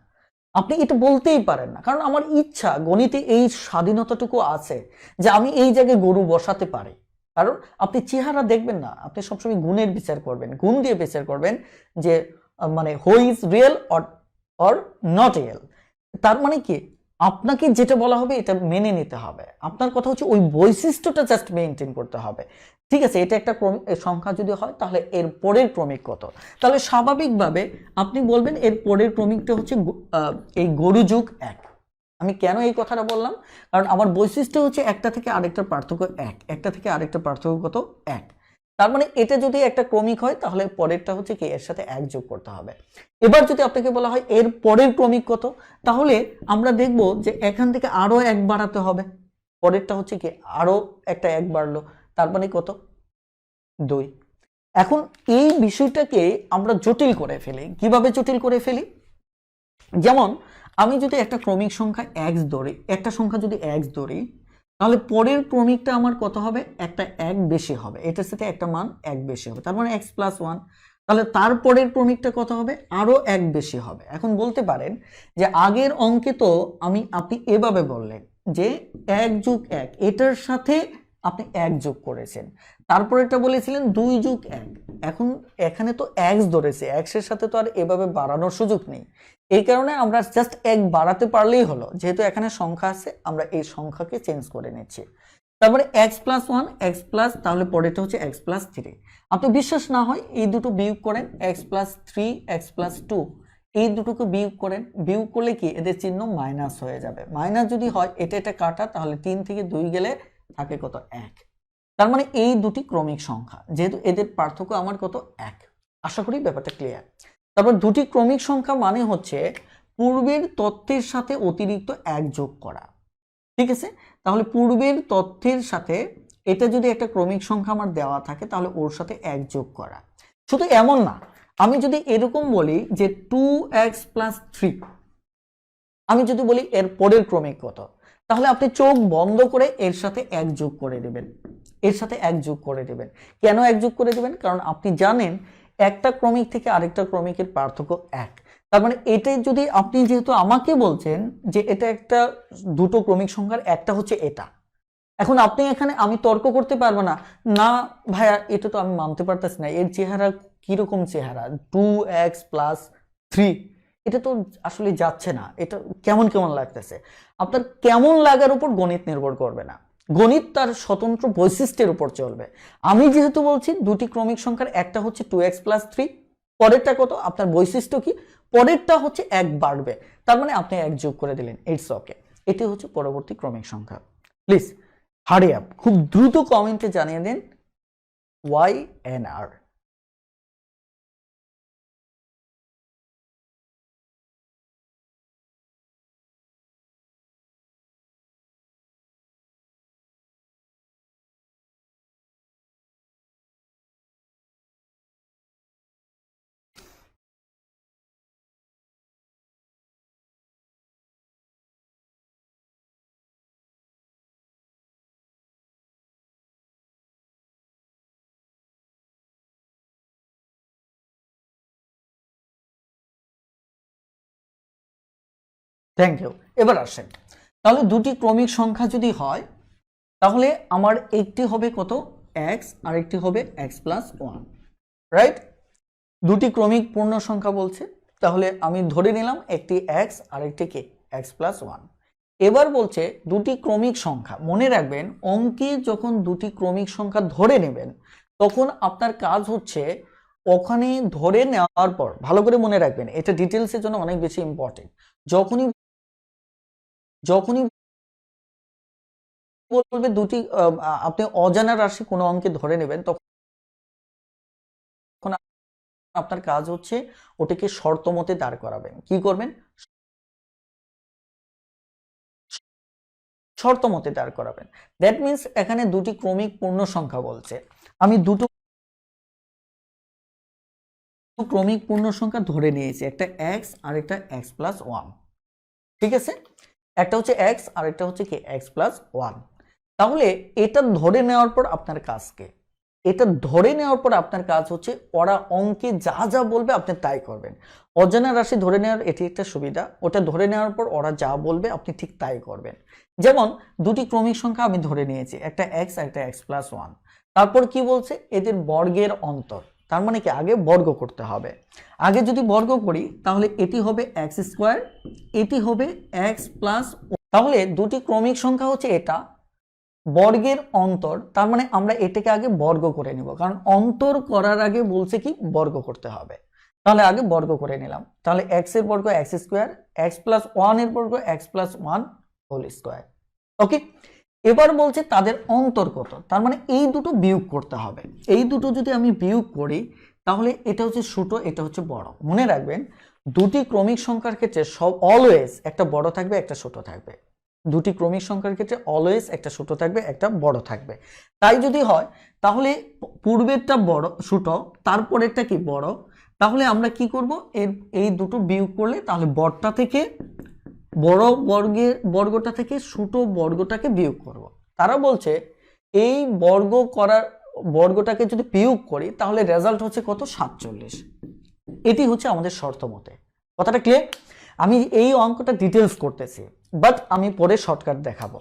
আপনি এটা বলতেই পারেন না, কারণ আমার ইচ্ছা, গণিতে এই স্বাধীনতাটুকু আছে যে আমি এই জায়গায় গরু বসাতে পারি। কারণ আপনি চেহারা দেখবেন না, আপনি সবসময় গুণের বিচার করবেন, গুণ দিয়ে বিচার করবেন যে মানে who is real or not real. তার মানে কি, আপনাকে যেটা বলা হবে এটা মেনে নিতে হবে, আপনার কথা হচ্ছে ওই বৈশিষ্ট্যটা জাস্ট মেনটেন করতে হবে। ঠিক আছে, এটা একটা সংখ্যা যদি হয় তাহলে এর পরের ক্রমিক কত, তাহলে স্বাভাবিকভাবে আপনি বলবেন এর পরের ক্রমিকটা হচ্ছে এই গরু যোগ 1। আমি কেন এই কথাটা বললাম, কারণ আমার বৈশিষ্ট্য হচ্ছে একটা থেকে আরেকটা পার্থক্য 1, একটা থেকে আরেকটা পার্থক্য কত 1। তার মানে এটা যদি একটা ক্রমিক হয় তাহলে পরেরটা হচ্ছে কি এর সাথে 1 যোগ করতে হবে। এবার যদি আপনাকে বলা হয় এর পরের ক্রমিক কত, তাহলে আমরা দেখব যে এখান থেকে আরো 1 বাড়াতে হবে, পরেরটা হচ্ছে কি আরো একটা 1 বাড়লো, তার মানে কত 2। এখন এই বিষয়টাকে আমরা জটিল করে ফেলি। কিভাবে জটিল করে ফেলি, যেমন আমি যদি একটা ক্রমিক সংখ্যা x ধরি, একটা সংখ্যা যদি x ধরি, তাহলে পরের ক্রমিকটা আমার কত হবে, একটা 1 বেশি হবে, এটার সাথে একটা মান 1 বেশি হবে, তার মানে x + 1। তাহলে তারপরের ক্রমিকটা কত হবে, আরো 1 বেশি হবে। এখন বলতে পারেন যে আগের অঙ্কে তো আপনি এভাবে বললেন যে 1 যোগ 1, এটার সাথে আপনি 1 যোগ করেছেন, তারপর এটা বলেছিলেন 2 যোগ 1। এখন এখানে তো x ধরেছে, x এর সাথে তো আর এভাবে বাড়ানোর সুযোগ নেই, এই কারণে আমরা জাস্ট 1 বাড়াতে পারলেই হলো, যেহেতু এখানে সংখ্যা আছে আমরা এই সংখ্যাকে চেঞ্জ করে নিচ্ছি। তারপরে x + 1 x প্লাস, তাহলে পরেরটা হচ্ছে x + 3। আপনি বিশ্বাস না হয় এই দুটো বিয়োগ করেন, x + 3 x + 2, এই দুটোকে বিয়োগ করেন, বিয়োগ করলে কি এদের চিহ্ন মাইনাস হয়ে যাবে, মাইনাস যদি হয় এটা এটা কাটা, তাহলে 3 থেকে 2 গেলে থাকে কত 1। তার মানে এই দুটি ক্রমিক সংখ্যা, যেহেতু এদের পার্থক্য আমার কত 1। আশা করি ব্যাপারটা ক্লিয়ার। তারপর দুটি ক্রমিক সংখ্যা মানে হচ্ছে পূর্বের তথ্যের সাথে অতিরিক্ত 1 যোগ করা। ঠিক আছে, তাহলে পূর্বের তথ্যের সাথে এটা যদি একটা ক্রমিক সংখ্যা আমার দেওয়া থাকে তাহলে ওর সাথে 1 যোগ করা। শুধু এমন না, আমি যদি এরকম বলি যে 2x + 3, আমি যদি বলি এর পরের ক্রমিক কত, তাহলে আপনি চোখ বন্ধ করে এর সাথে 1 যোগ করে দেবেন, এর সাথে 1 যোগ করে দেবেন। কেন 1 যোগ করে দেবেন, কারণ আপনি জানেন একটা ক্রমিক থেকে আরেকটা ক্রমিকের পার্থক্য 1। তার মানে এটাই যদি আপনি, যেহেতু আমাকে বলছেন যে এটা একটা দুটো ক্রমিক সংখ্যার একটা হচ্ছে এটা, এখন আপনি এখানে আমি তর্ক করতে পারবো না, না ভাইয়া এটা তো আমি মানতে পারতেছি না, এর চেহারা কিরকম চেহারা 2x + 3, এটা তো আসলে যাচ্ছে না, এটা কেমন কেমন লাগতেছে। আপনার কেমন লাগার উপর গণিত নির্ভর করবে না, গণিত তার স্বতন্ত্র বৈশিষ্ট্যের উপর চলবে। আমি যেহেতু বলছি দুটি ক্রমিক সংখ্যার একটা হচ্ছে 2x + 3, পরেরটা কত, আপনার বৈশিষ্ট্য কি, পরেরটা হচ্ছে 1 বাড়বে, তার মানে আপনি 1 যোগ করে দিলেন, ইটস ওকে। এটি হচ্ছে পরবর্তী ক্রমিক সংখ্যা। প্লিজ হারি আপ, খুব দ্রুত কমেন্টে জানিয়ে দিন YNR। Thank you. এবার আসেন, তাহলে দুটি ক্রমিক সংখ্যা যদি হয় তাহলে আমার একটি হবে কত এক্স আর একটি হবে এক্স প্লাস ওয়ান, রাইট? দুটি ক্রমিক পূর্ণ সংখ্যা বলছে, তাহলে আমি ধরে নিলাম একটি এক্স আর একটি কে এক্স প্লাস ওয়ান। এবার বলছে দুটি ক্রমিক সংখ্যা, মনে রাখবেন অঙ্কে যখন দুটি ক্রমিক সংখ্যা ধরে নেবেন তখন আপনার কাজ হচ্ছে ওখানে ধরে নেওয়ার পর, ভালো করে মনে রাখবেন এটা ডিটেলসের জন্য অনেক বেশি ইম্পর্টেন্ট, যখনই যখনই বলবে দুটি আপনি অজানা রাশি কোনো অঙ্কে ধরে নেবেন তখন আপনার কাজ হচ্ছে ওটাকে শর্ত মতে দাঁড় করাবেন। কি করবেন? শর্ত মতে দাঁড় করাবেন। দ্যাট মিনস এখানে দুটি ক্রমিক পূর্ণ সংখ্যা বলছে, আমি দুটো ক্রমিক পূর্ণ সংখ্যা ধরে নিয়েছি, একটা এক্স আর একটা এক্স প্লাস ওয়ান, ঠিক আছে? একটা হচ্ছে এক্স আর একটা হচ্ছে কি এক্স প্লাস ওয়ান। তাহলে এটা ধরে নেওয়ার পর আপনার কাজকে, এটা ধরে নেওয়ার পর আপনার কাজ হচ্ছে ওরা অঙ্কে যা যা বলবে আপনি তাই করবেন। অজানা রাশি ধরে নেওয়ার এটি একটা সুবিধা, ওটা ধরে নেওয়ার পর ওরা যা বলবে আপনি ঠিক তাই করবেন। যেমন দুটি ক্রমিক সংখ্যা আমি ধরে নিয়েছি, একটা এক্স আর একটা এক্স প্লাস ওয়ান। তারপর কি বলছে? এদের বর্গের অন্তর, তার মানে কি আগে বর্গ করতে হবে। আগে যদি বর্গ করি তাহলে এটি হবে এক্স স্কোয়ার, এটি হবে এক্স প্লাস। তাহলে দুটি ক্রমিক সংখ্যা হচ্ছে এটা বর্গের অন্তর, তার মানে আমরা এটাকে আগে বর্গ করে নিব, কারণ অন্তর করার আগে বলছে কি বর্গ করতে হবে। তাহলে আগে বর্গ করে নিলাম, তাহলে এক্স এর বর্গ x square, x plus one এর বর্গ x plus one whole square. Okay, এবার বলছে তাদের অন্তর কত, তার মানে এই দুটো বিয়োগ করতে হবে। এই দুটো যদি আমি বিয়োগ করি তাহলে এটা হচ্ছে ছোট, এটা হচ্ছে বড়। মনে রাখবেন দুটি ক্রমিক সংখ্যার ক্ষেত্রে সব অলওয়েজ একটা বড় থাকবে একটা ছোট থাকবে, দুটি ক্রমিক সংখ্যার ক্ষেত্রে অলওয়েজ একটা ছোট থাকবে একটা বড় থাকবে। তাই যদি হয় তাহলে পূর্বেরটা বড় ছোট, তারপরেরটা কি বড়, তাহলে আমরা কি করব এই দুটো বিয়োগ করলে তাহলে বড়টা থেকে বড় বর্গটা থেকে ছোট বর্গটাকে বিয়োগ করব। তারা বলছে এই বর্গটাকে যদি বিয়োগ করি তাহলে রেজাল্ট হচ্ছে কত 47। এটি হচ্ছে আমাদের শর্ত মতে। কথাটা ক্লিয়ার? আমি এই অঙ্কটা ডিটেলস করতেছি, বাট আমি পরে শর্টকাট দেখাবো।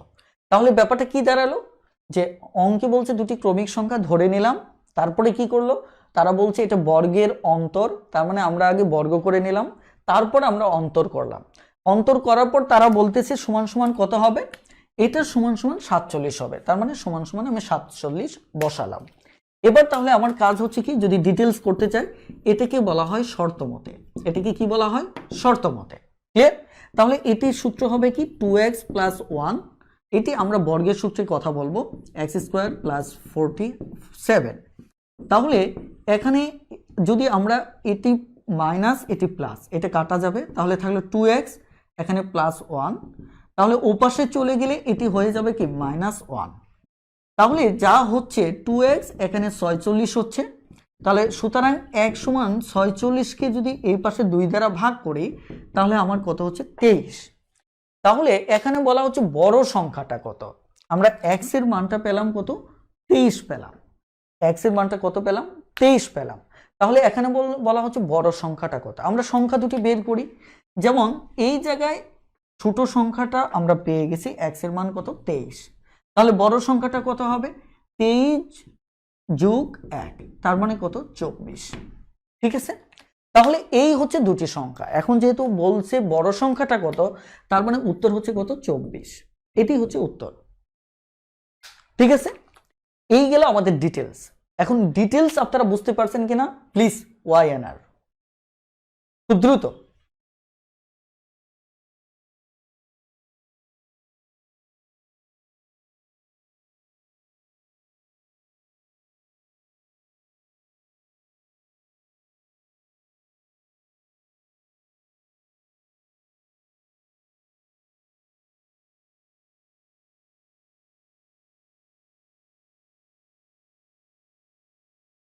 তাহলে ব্যাপারটা কি দাঁড়ালো যে অঙ্কে বলছে দুটি ক্রমিক সংখ্যা ধরে নিলাম, তারপরে কি করলো তারা বলছে এটা বর্গের অন্তর, তার মানে আমরা আগে বর্গ করে নিলাম, তারপর আমরা অন্তর করলাম। অন্তর করার পর তারা বলতেছে সমান সমান কত হবে, এটা সমান সমান 47 হবে, তার মানে সমান সমান আমি 47 বসালাম। এবার তাহলে আমার কাজ হচ্ছে কি, যদি ডিটেলস করতে চাই এটাকে বলা হয় শর্ত মতে, এটাকে কি বলা হয় শর্ত মতে। ক্লিয়ার? তাহলে এটির সূত্র হবে কি 2x প্লাস 1, এটি আমরা বর্গের সূত্রের কথা বলবো, এক্স স্কোয়ার প্লাস 47। তাহলে এখানে যদি আমরা এটি মাইনাস এটি প্লাস, এটা কাটা যাবে, তাহলে থাকলো 2x, এখানে প্লাস 1, তাহলে ওপাশে চলে গেলে এটি হয়ে যাবে কি -1। তাহলে যা হচ্ছে 2x এখানে 46 হচ্ছে, তাহলে সুতরাং 1 সমান 46কে যদি এই পাশে 2 দ্বারা ভাগ করি তাহলে আমার কত হচ্ছে 23। তাহলে এখানে বলা হচ্ছে বড় সংখ্যাটা কত, আমরা x এর মানটা পেলাম কত 23 পেলাম, x এর মানটা কত পেলাম 23 পেলাম। তাহলে এখানে বলা হচ্ছে বড় সংখ্যাটা কত, আমরা সংখ্যা দুটি বের করি। যেমন এই জায়গায় ছোট সংখ্যাটা আমরা পেয়ে গেছি x এর মান কত 23, তাহলে বড় সংখ্যাটা কত হবে 23 যোগ 1, তার মানে কত 24। ঠিক আছে? তাহলে এই হচ্ছে দুটি সংখ্যা। এখন যেহেতু বলছে বড় সংখ্যাটা কত, তার মানে উত্তর হচ্ছে কত 24, এটি হচ্ছে উত্তর। ঠিক আছে? এই গেল আমাদের ডিটেলস। এখন ডিটেলস আপনারা বুঝতে পারছেন কিনা প্লিজ YNR খুব দ্রুত।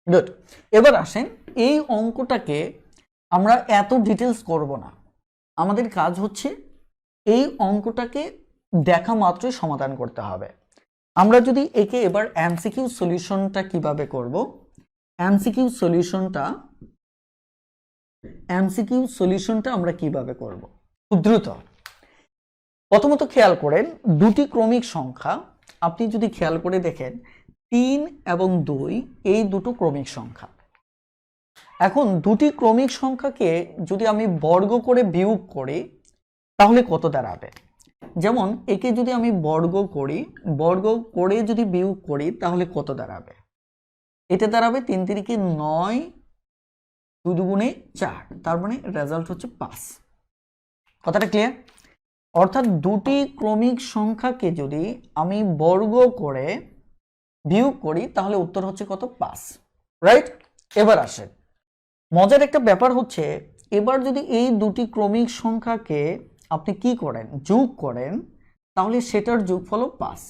গুড। এবার আসেন এই অঙ্কটাকে আমরা এত ডিটেলস করব না, আমাদের কাজ হচ্ছে এই অঙ্কটাকে দেখা মাত্রই সমাধান করতে হবে। আমরা যদি একে এবার এমসিকিউ সলিউশনটা কিভাবে করব, এমসিকিউ সলিউশনটা আমরা কিভাবে করব খুব দ্রুত। প্রথমত খেয়াল করেন দুটি ক্রমিক সংখ্যা, আপনি যদি খেয়াল করে দেখেন 3 এবং 2 এই দুটো ক্রমিক সংখ্যা। এখন দুটি ক্রমিক সংখ্যাকে যদি আমি বর্গ করে বিয়োগ করি তাহলে কত দাঁড়াবে? যেমন একে যদি আমি বর্গ করে যদি বিয়োগ করি তাহলে কত দাঁড়াবে? এটা দাঁড়াবে 3 তিরিকে 9, 2 দুগুণে 4, তার মানে রেজাল্ট হচ্ছে 5। কথাটা ক্লিয়ার? অর্থাৎ দুটি ক্রমিক সংখ্যাকে যদি আমি বর্গ করে বিয়োগ করি তাহলে উত্তর হচ্ছে কত? 5, রাইট? এবার আসেন, মজার একটা ব্যাপার হচ্ছে, এবার যদি এই দুটি ক্রমিক সংখ্যাকে আপনি কি করেন, যোগ করেন, তাহলে সেটার যোগফলও 5।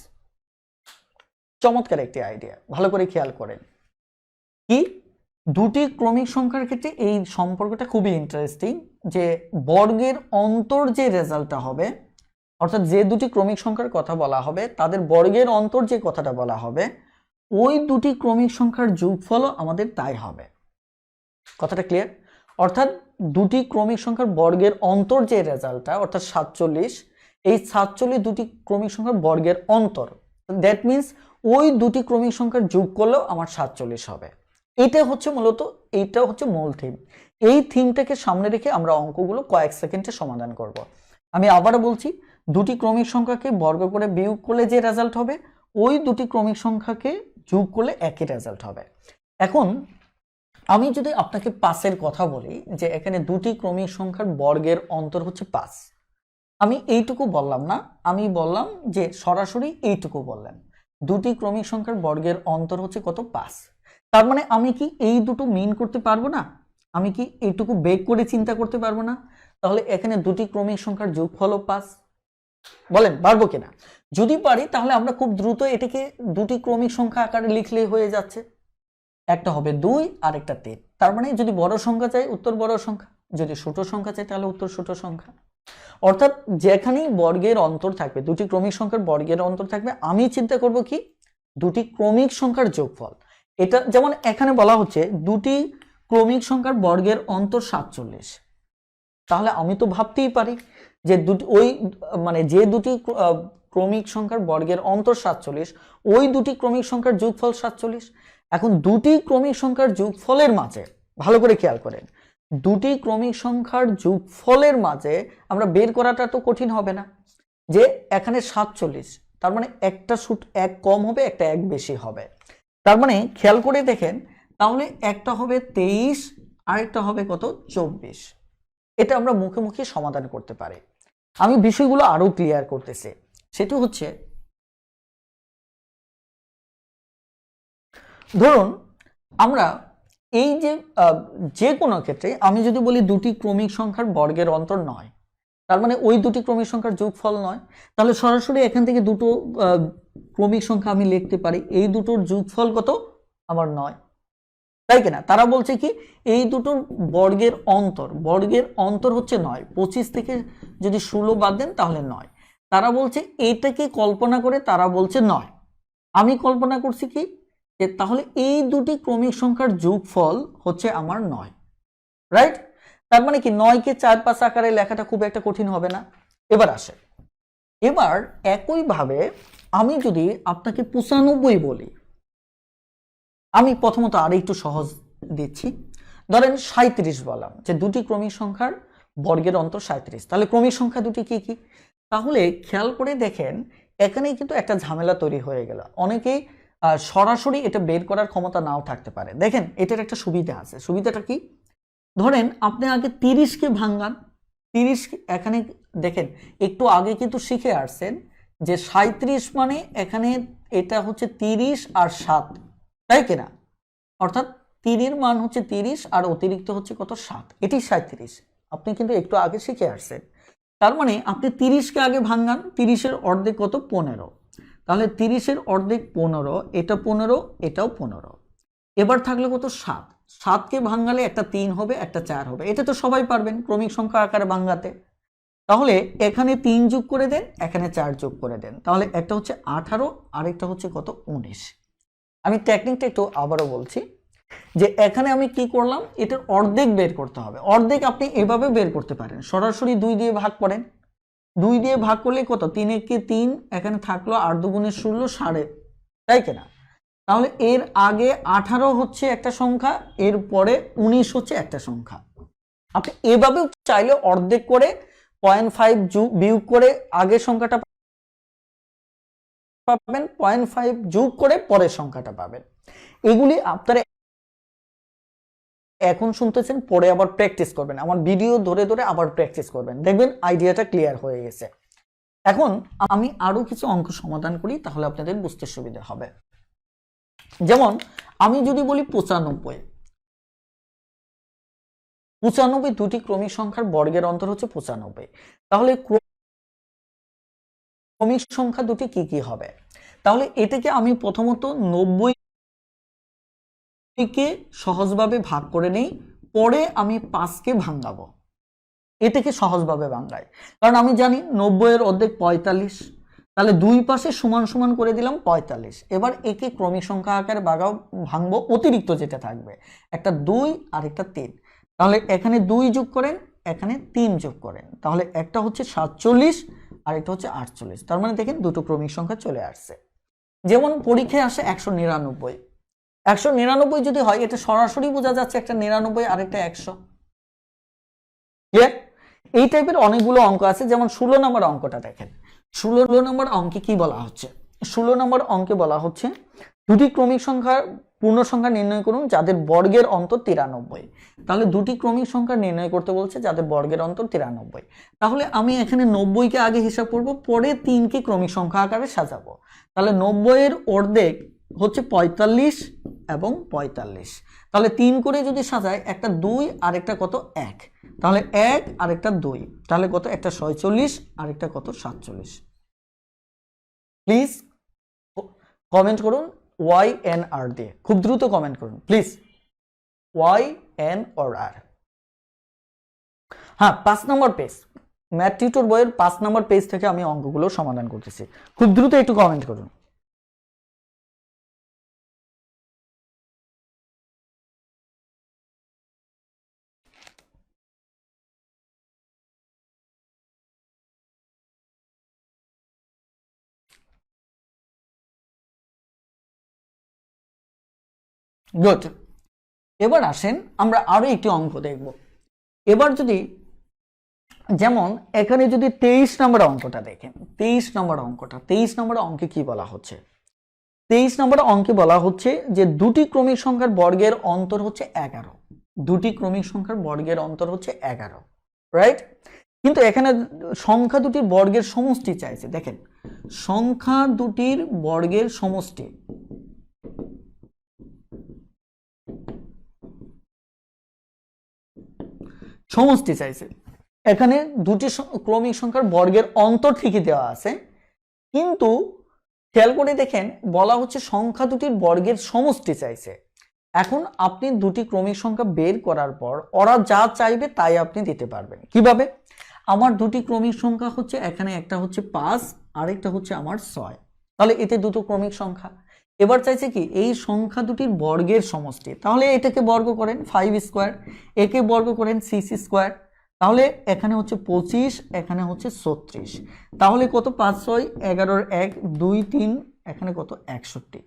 চমৎকার একটি আইডিয়া, ভালো করে খেয়াল করেন। কি দুটি ক্রমিক সংখ্যার ক্ষেত্রে এই সম্পর্কটা খুবই ইন্টারেস্টিং, যে বর্গের অন্তর যে রেজাল্টটা হবে, অর্থাৎ যে দুটি ক্রমিক সংখ্যার কথা বলা হবে তাদের বর্গের অন্তর যে কথাটা বলা হবে, ওই দুটি ক্রমিক সংখ্যার যোগফলও আমাদের তাই হবে। কথাটা ক্লিয়ার? অর্থাৎ দুটি ক্রমিক সংখ্যার বর্গের অন্তর যে রেজাল্টটা, অর্থাৎ 47, এই 47 দুটি ক্রমিক সংখ্যার বর্গের অন্তর, দ্যাট মিনস ওই দুটি ক্রমিক সংখ্যার যোগ করলেও আমার 47 হবে। এটা হচ্ছে মূলত, এইটা হচ্ছে মূল থিম। এই থিমটাকে সামনে রেখে আমরা অঙ্কগুলো কয়েক সেকেন্ডে সমাধান করব। আমি আবারও বলছি, দুটি ক্রমিক সংখ্যাকে বর্গ করে বিয়োগ করলে যে রেজাল্ট হবে, ওই দুটি ক্রমিক সংখ্যাকে যোগ করলে একই রেজাল্ট হবে। এখন আমি যদি আপনাকে 5-এর কথা বলি, যে এখানে দুটি ক্রমিক সংখ্যার বর্গের অন্তর হচ্ছে 5, আমি এইটুকু বললাম না, আমি বললাম যে সরাসরি এইটুকু বললাম, দুটি ক্রমিক সংখ্যার বর্গের অন্তর হচ্ছে কত? 5। তার মানে আমি কি এই দুটো মিন করতে পারবো না? আমি কি এইটুকু বেগ করে চিন্তা করতে পারবো না? তাহলে এখানে দুটি ক্রমিক সংখ্যার যোগফলও 5। বলেন পারবো কিনা? যদি পারি তাহলে আমরা খুব দ্রুত এটাকে দুটি ক্রমিক সংখ্যা আকারে লিখলেই হয়ে যাচ্ছে। একটা হবে 2 আর একটা 3। তার মানে যদি বড় সংখ্যা চাই উত্তর বড় সংখ্যা, যদি ছোট সংখ্যা চাই তাহলে উত্তর ছোট সংখ্যা। অর্থাৎ যেখানেই বর্গের অন্তর থাকবে, দুটি ক্রমিক সংখ্যার বর্গের অন্তর থাকবে, আমি চিন্তা করব কি দুটি ক্রমিক সংখ্যার যোগফল। এটা যেমন এখানে বলা হচ্ছে দুটি ক্রমিক সংখ্যার বর্গের অন্তর 47, তাহলে আমি তো ভাবতেই পারি যে দুটি ওই মানে যে দুটি ক্রমিক সংখ্যার বর্গের অন্তর 47, ওই দুটি ক্রমিক সংখ্যার যোগফল 47। এখন দুটি ক্রমিক সংখ্যার যোগফলের মাঝে ভালো করে খেয়াল করেন, দুটি ক্রমিক সংখ্যার যোগফলের মাঝে আমরা বের করাটা তো কঠিন হবে না, যে এখানে 47, তার মানে একটা এক কম হবে, একটা এক বেশি হবে। তার মানে খেয়াল করে দেখেন, তাহলে একটা হবে 23 আর একটা হবে কত? 24। এটা আমরা মুখে মুখে সমাধান করতে পারি। আমি বিষয়গুলো আরো ক্লিয়ার করতেছি। সেটা হচ্ছে, ধরুন আমরা এই যে কোনো ক্ষেত্রে আমি যদি বলি দুটি ক্রমিক সংখ্যার বর্গের অন্তর 9, তার মানে ওই দুটি ক্রমিক সংখ্যার যোগফল 9, তাহলে সরাসরি এখান থেকে দুটো ক্রমিক সংখ্যা আমি লিখতে পারি, এই দুটোর যোগফল কত? আমার 9, তাই কিনা? তারা বলছে কি এই দুটোর বর্গের অন্তর হচ্ছে 9, 25 থেকে যদি 16 বাদ দেন তাহলে 9। তারা বলছে এটাকে কল্পনা করে, তারা বলছে 9, আমি কল্পনা করছি কি যে তাহলে এই দুটি ক্রমিক সংখ্যার যোগফল হচ্ছে আমার 9, রাইট? তার মানে কি 9কে 4-5 আকারে লেখাটা খুব একটা কঠিন হবে না। এবার আসে, এবার একইভাবে আমি যদি আপনাকে 95 বলি, আমি প্রথমত আর একটু সহজ দিচ্ছি, ধরেন 37 বললাম যে দুটি ক্রমিক সংখ্যার বর্গের অন্তর 37, তাহলে ক্রমিক সংখ্যা দুটি কি কি? তাহলে খেয়াল করে দেখেন, এখানেই কিন্তু একটা ঝামেলা তৈরি হয়ে গেল। অনেকেই সরাসরি এটা বের করার ক্ষমতা নাও থাকতে পারে। দেখেন এটার একটা সুবিধা আছে। সুবিধাটা কি? ধরেন আপনি আগে 30কে ভাঙান, 30 এখানে দেখেন একটু আগে কিন্তু শিখে আসছেন যে 37 মানে এখানে এটা হচ্ছে 30 আর 7, তাই কিনা? অর্থাৎ 3-এর মান হচ্ছে 30 আর অতিরিক্ত হচ্ছে কত? 7, এটি 37। আপনি কিন্তু একটু আগে শিখে আসছেন। তার মানে আপনি 30কে আগে ভাঙান, 30-এর অর্ধেক কত? 15। তাহলে 30-এর অর্ধেক 15, এটা 15, এটাও 15। এবার থাকলে কত? 7। 7কে ভাঙালে একটা 3 হবে, একটা 4 হবে। এটা তো সবাই পারবেন ক্রমিক সংখ্যা আকারে ভাঙাতে। তাহলে এখানে 3 যোগ করে দেন, এখানে 4 যোগ করে দেন, তাহলে একটা হচ্ছে 18 আর একটা হচ্ছে কত? 19। আমি টেকনিকটা একটু আবারও বলছি, যে এখানে আমি কি করলাম, এটার অর্ধেক বের করতে হবে। অর্ধেক আপনি এভাবে বের করতে পারেন, সরাসরি 2 দিয়ে ভাগ করেন, 2 দিয়ে ভাগ করলে কত, 3 একে 3, এখানে থাকলো 8 দুগুণে 16 সাড়ে, তাই কিনা? তাহলে এর আগে 18 হচ্ছে একটা সংখ্যা, এর পরে 19 হচ্ছে একটা সংখ্যা। আপনি এভাবেও চাইলে অর্ধেক করে 0.5 বিয়োগ করে আগের সংখ্যাটা পাবেন, 0.5 যোগ করে পরের সংখ্যাটা পাবেন। এগুলি আপনারা এখন শুনতেছেন, পরে আবার প্র্যাকটিস করবেন, আমার ভিডিও ধরে ধরে আবার প্র্যাকটিস করবেন, দেখবেন আইডিয়াটা ক্লিয়ার হয়ে গেছে। এখন আমি আরো কিছু অঙ্ক সমাধান করি, তাহলে আপনাদের বুঝতে সুবিধা হবে। যেমন আমি যদি বলি 95, 95 দুটি ক্রমিক সংখ্যার বর্গের অন্তর হচ্ছে 95, তাহলে ক্রমিক সংখ্যা দুটি কি কি হবে? তাহলে এটাকে আমি প্রথমত 90 কে সহজভাবে ভাগ করে নেই, পরে আমি 5কে ভাঙাবো। এটাকে সহজভাবে ভাঙাই, কারণ আমি জানি 90 এর অর্ধেক 45, তাহলে দুই পাশে সমান সমান করে দিলাম 45। এবার একে ক্রমিক সংখ্যা আকারে ভাঙবো, অতিরিক্ত যেটা থাকবে, একটা 2 আর একটা 3, তাহলে এখানে 2 যোগ করেন, এখানে 3 যোগ করেন, তাহলে একটা হচ্ছে 47 আর একটা হচ্ছে 48। তার মানে দেখেন দুটো ক্রমিক সংখ্যা চলে আসছে। যেমন পরীক্ষায় আসে 199, 199 যদি হয়, এটা সরাসরি বোঝা যাচ্ছে একটা 99 আর একটা 100। ক্লিয়ার? এই টাইপের অনেকগুলো অঙ্ক আছে। যেমন 16 নম্বর অঙ্কটা দেখেন, 16 নম্বর অঙ্কে কি বলা হচ্ছে? 16 নম্বর অঙ্কে বলা হচ্ছে দুটি ক্রমিক সংখ্যার পূর্ণ সংখ্যা নির্ণয় করুন যাদের বর্গের অন্তর 93। তাহলে দুটি ক্রমিক সংখ্যা নির্ণয় করতে বলছে যাদের বর্গের অন্তর 93। তাহলে আমি এখানে 90 কে আগে হিসাব করব, পরে 3 কে ক্রমিক সংখ্যা আকারে সাজাবো। তাহলে 90 এর অর্ধেক হচ্ছে 45 এবং 45, তাহলে 3 করে যদি সাজায়, একটা 2 আর একটা কত 1, তাহলে 1 আর একটা 2, তাহলে কত, একটা 46 আর একটা কত 47। প্লিজ কমেন্ট করুন YNR দিয়ে, খুব দ্রুত কমেন্ট করুন প্লিজ, YNR। হ্যাঁ, 5 নম্বর পেজ, ম্যাথ টিউটর বইয়ের 5 নম্বর পেজ থেকে আমি অঙ্কগুলো সমাধান করতেছি, খুব দ্রুত একটু কমেন্ট করুন। গুড। এবার আসেন আমরা আরো একটি অঙ্ক দেখব। এবার যদি, যেমন এখানে যদি 23 নম্বর অঙ্কটা দেখেন, 23 নম্বর অঙ্কটা, 23 নম্বর অঙ্কে কি বলা হচ্ছে? 23 নম্বর অঙ্কে বলা হচ্ছে যে দুটি ক্রমিক সংখ্যার বর্গের অন্তর হচ্ছে 11। দুটি ক্রমিক সংখ্যার বর্গের অন্তর হচ্ছে 11, রাইট? কিন্তু এখানে সংখ্যা দুটির বর্গের সমষ্টি চাইছে। দেখেন, সংখ্যা দুটির বর্গের সমষ্টি, সমষ্টি চাইছে। এখানে দুটি ক্রমিক সংখ্যার বর্গের অন্তর ঠিকই দেওয়া আছে, কিন্তু খেয়াল করে দেখেন বলা হচ্ছে সংখ্যা দুটির বর্গের সমষ্টি চাইছে। এখন আপনি দুটি ক্রমিক সংখ্যা বের করার পর ওরা যা চাইবে তাই আপনি দিতে পারবেন। কিভাবে? আমার দুটি ক্রমিক সংখ্যা হচ্ছে, এখানে একটা হচ্ছে 5 আর একটা হচ্ছে আমার 6, তাহলে এতে দুটো ক্রমিক সংখ্যা। এবার চাইছে কি, এই সংখ্যা দুটির বর্গের সমষ্টি, তাহলে এটাকে বর্গ করেন 5 স্কোয়ার, একে বর্গ করেন 6 স্কোয়ার, তাহলে এখানে হচ্ছে 25, এখানে হচ্ছে 36, তাহলে কত, 5 6 11 1 2 3, এখানে কত 61।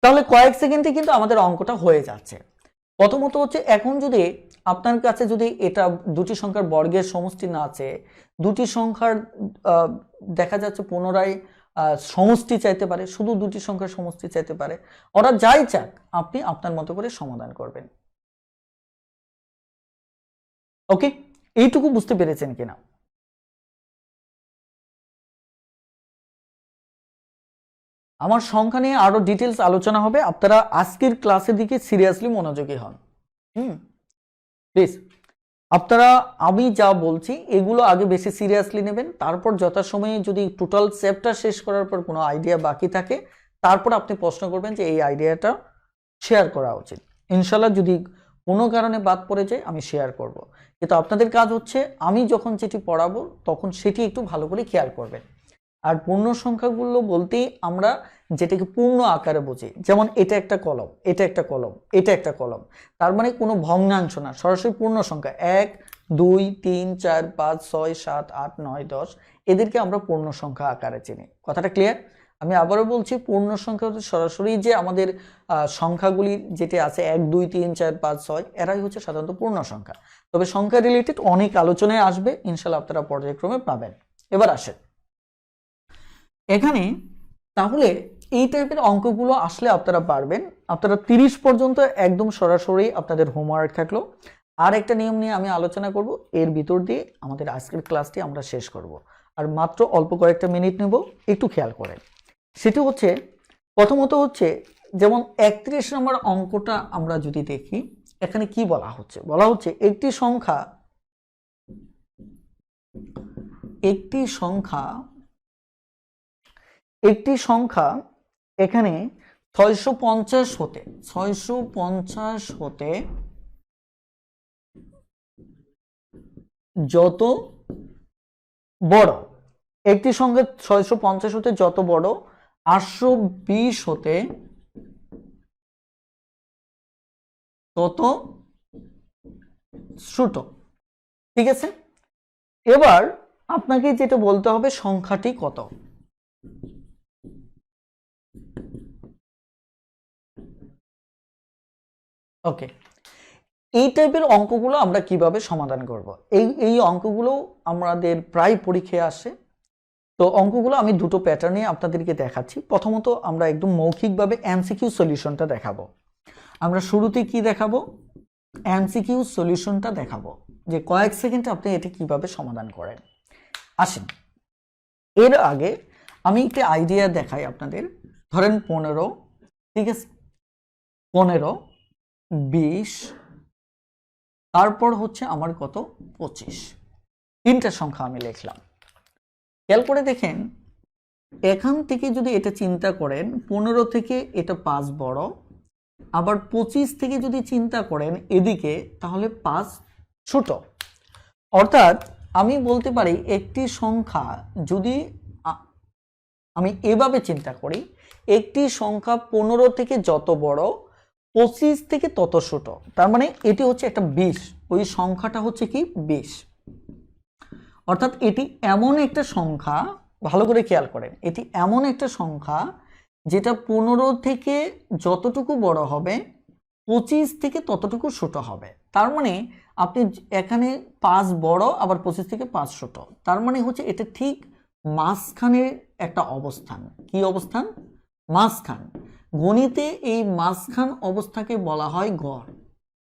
তাহলে কয়েক সেকেন্ডে কিন্তু আমাদের অঙ্কটা হয়ে যাচ্ছে। প্রথমত হচ্ছে, এখন যদি আপনার কাছে যদি এটা দুটি সংখ্যার বর্গের সমষ্টি না আছে, দুটি সংখ্যার দেখা যাচ্ছে পুনরায় সমষ্টি চাইতে পারে, শুধু দুটি সংখ্যার সমষ্টি চাইতে পারে, ওরা যাই চাক আপনি আপনার মতো করে সমাধান করবেন। ওকে, এইটুকু বুঝতে পেরেছেন কিনা? আমার সংখ্যা নিয়ে আরো ডিটেলস আলোচনা হবে, আপনারা আজকের ক্লাসের দিকে সিরিয়াসলি মনোযোগী হন। প্লিজ আপনারা, আমি যা বলছি এগুলো আগে বেশি সিরিয়াসলি নেবেন, তারপর যথাসময়ে যদি টোটাল চ্যাপ্টার শেষ করার পর কোনো আইডিয়া বাকি থাকে, তারপর আপনি প্রশ্ন করবেন যে এই আইডিয়াটা শেয়ার করা উচিত। ইনশাল্লাহ যদি কোনো কারণে বাদ পড়ে যায় আমি শেয়ার করব, কিন্তু আপনাদের কাজ হচ্ছে আমি যখন যেটি পড়াবো তখন সেটি একটু ভালো করে খেয়াল করবেন। আর পূর্ণ সংখ্যাগুলো বলতেই আমরা যেটাকে পূর্ণ আকারে বুঝি, যেমন এটা একটা কলম, এটা একটা কলম, এটা একটা কলম, তার মানে কোনো ভগ্নাংশ না, সরাসরি পূর্ণ সংখ্যা 1 2 3 4 5 6 7 8 9 10 এদেরকে আমরা পূর্ণ সংখ্যা আকারে চিনি। কথাটা ক্লিয়ার? আমি আবারও বলছি, পূর্ণ সংখ্যা হচ্ছে সরাসরি যে আমাদের সংখ্যাগুলি যেটা আছে 1 2 3 4 5 6 এরাই হচ্ছে সাধারণত পূর্ণ সংখ্যা। তবে সংখ্যা রিলেটেড অনেক আলোচনায় আসবে, ইনশাআল্লাহ আপনারা পর্যায়ক্রমে পাবেন। এবার আসেন এখানে, তাহলে এই টাইপের অঙ্কগুলো আসলে আপনারা পারবেন। আপনারা 30 পর্যন্ত একদম সরাসরি আপনাদের হোমওয়ার্ক থাকলো। আর একটা নিয়ম নিয়ে আমি আলোচনা করব, এর ভিতর দিয়ে আমাদের আজকের ক্লাসটি আমরা শেষ করব। আর মাত্র অল্প কয়েকটা মিনিট নেব, একটু খেয়াল করেন। সেটি হচ্ছে, প্রথমত হচ্ছে যেমন 31 নম্বর অঙ্কটা আমরা যদি দেখি, এখানে কি বলা হচ্ছে? বলা হচ্ছে একটি সংখ্যা এখানে 650 হতে যত বড়, একটি সংখ্যা 650 হতে যত বড়, 820 হতে তত ছোট। ঠিক আছে, এবার আপনাকে যেটা বলতে হবে সংখ্যাটি কত। ওকে, এই টাইপের অঙ্কগুলো আমরা কিভাবে সমাধান করব? এই অঙ্কগুলো আমাদের প্রায় পরীক্ষায় আসে। তো অঙ্কগুলো আমি দুটো প্যাটার্নে আপনাদেরকে দেখাচ্ছি। প্রথমত আমরা একদম মৌখিকভাবে এমসিকিউ সলিউশনটা দেখাবো। আমরা শুরুতে কি দেখাবো? এমসিকিউ সলিউশনটা দেখাবো, যে কয়েক সেকেন্ডে আপনি এটা কিভাবে সমাধান করেন। আসেন, এর আগে আমি একটা আইডিয়া দেখাই আপনাদের। ধরেন 15, ঠিক আছে, 15, 20, তারপর হচ্ছে আমার কত? 25। তিনটা সংখ্যা আমি লিখলাম। খেয়াল করে দেখেন, এখান থেকে যদি এটা চিন্তা করেন, 15 থেকে এটা 5 বড়, আবার 25 থেকে যদি চিন্তা করেন এদিকে, তাহলে 5 ছোট। অর্থাৎ আমি বলতে পারি একটি সংখ্যা যদি আমি এভাবে চিন্তা করি, একটি সংখ্যা 15 থেকে যত বড়, 25 থেকে তত ছোট। তার মানে এটি হচ্ছে একটা 20, ওই সংখ্যাটা হচ্ছে কি 20। অর্থাৎ এটি এমন একটা সংখ্যা, ভালো করে খেয়াল করেন, এটি এমন একটা সংখ্যা যেটা 15 থেকে যতটুকু বড় হবে, 25 থেকে ততটুকু ছোট হবে। তার মানে আপনি এখানে 5 বড়, আবার 25 থেকে 5 ছোট। তার মানে হচ্ছে এটা ঠিক মাঝখানের একটা অবস্থান। কি অবস্থান? মাঝখান। গণিতে এই মাঝখান অবস্থাকে বলা হয় গড়।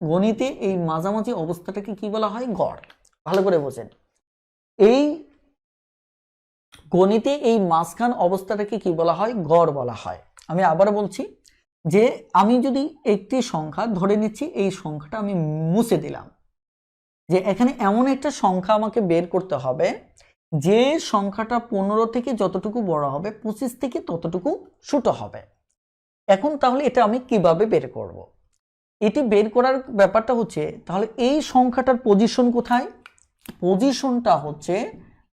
গণিতে এই মাঝামাঝি অবস্থাটাকে কি বলা হয়? গড়। ভালো করে বোঝেন, এই গণিতে এই মাঝখান অবস্থাটাকে কি বলা হয়? গড় বলা হয়। আমি আবার বলছি, যে আমি যদি একটি সংখ্যা ধরে নিচ্ছি, এই সংখ্যাটা আমি মুছে দিলাম, যে এখানে এমন একটা সংখ্যা আমাকে বের করতে হবে যে সংখ্যাটা 15 থেকে যতটুকু বড় হবে, 25 থেকে ততটুকু ছোট হবে। এখন তাহলে এটা আমি কিভাবে বের করব? এটি বের করার ব্যাপারটা হচ্ছে, তাহলে এই সংখ্যাটার পজিশন কোথায়? পজিশনটা হচ্ছে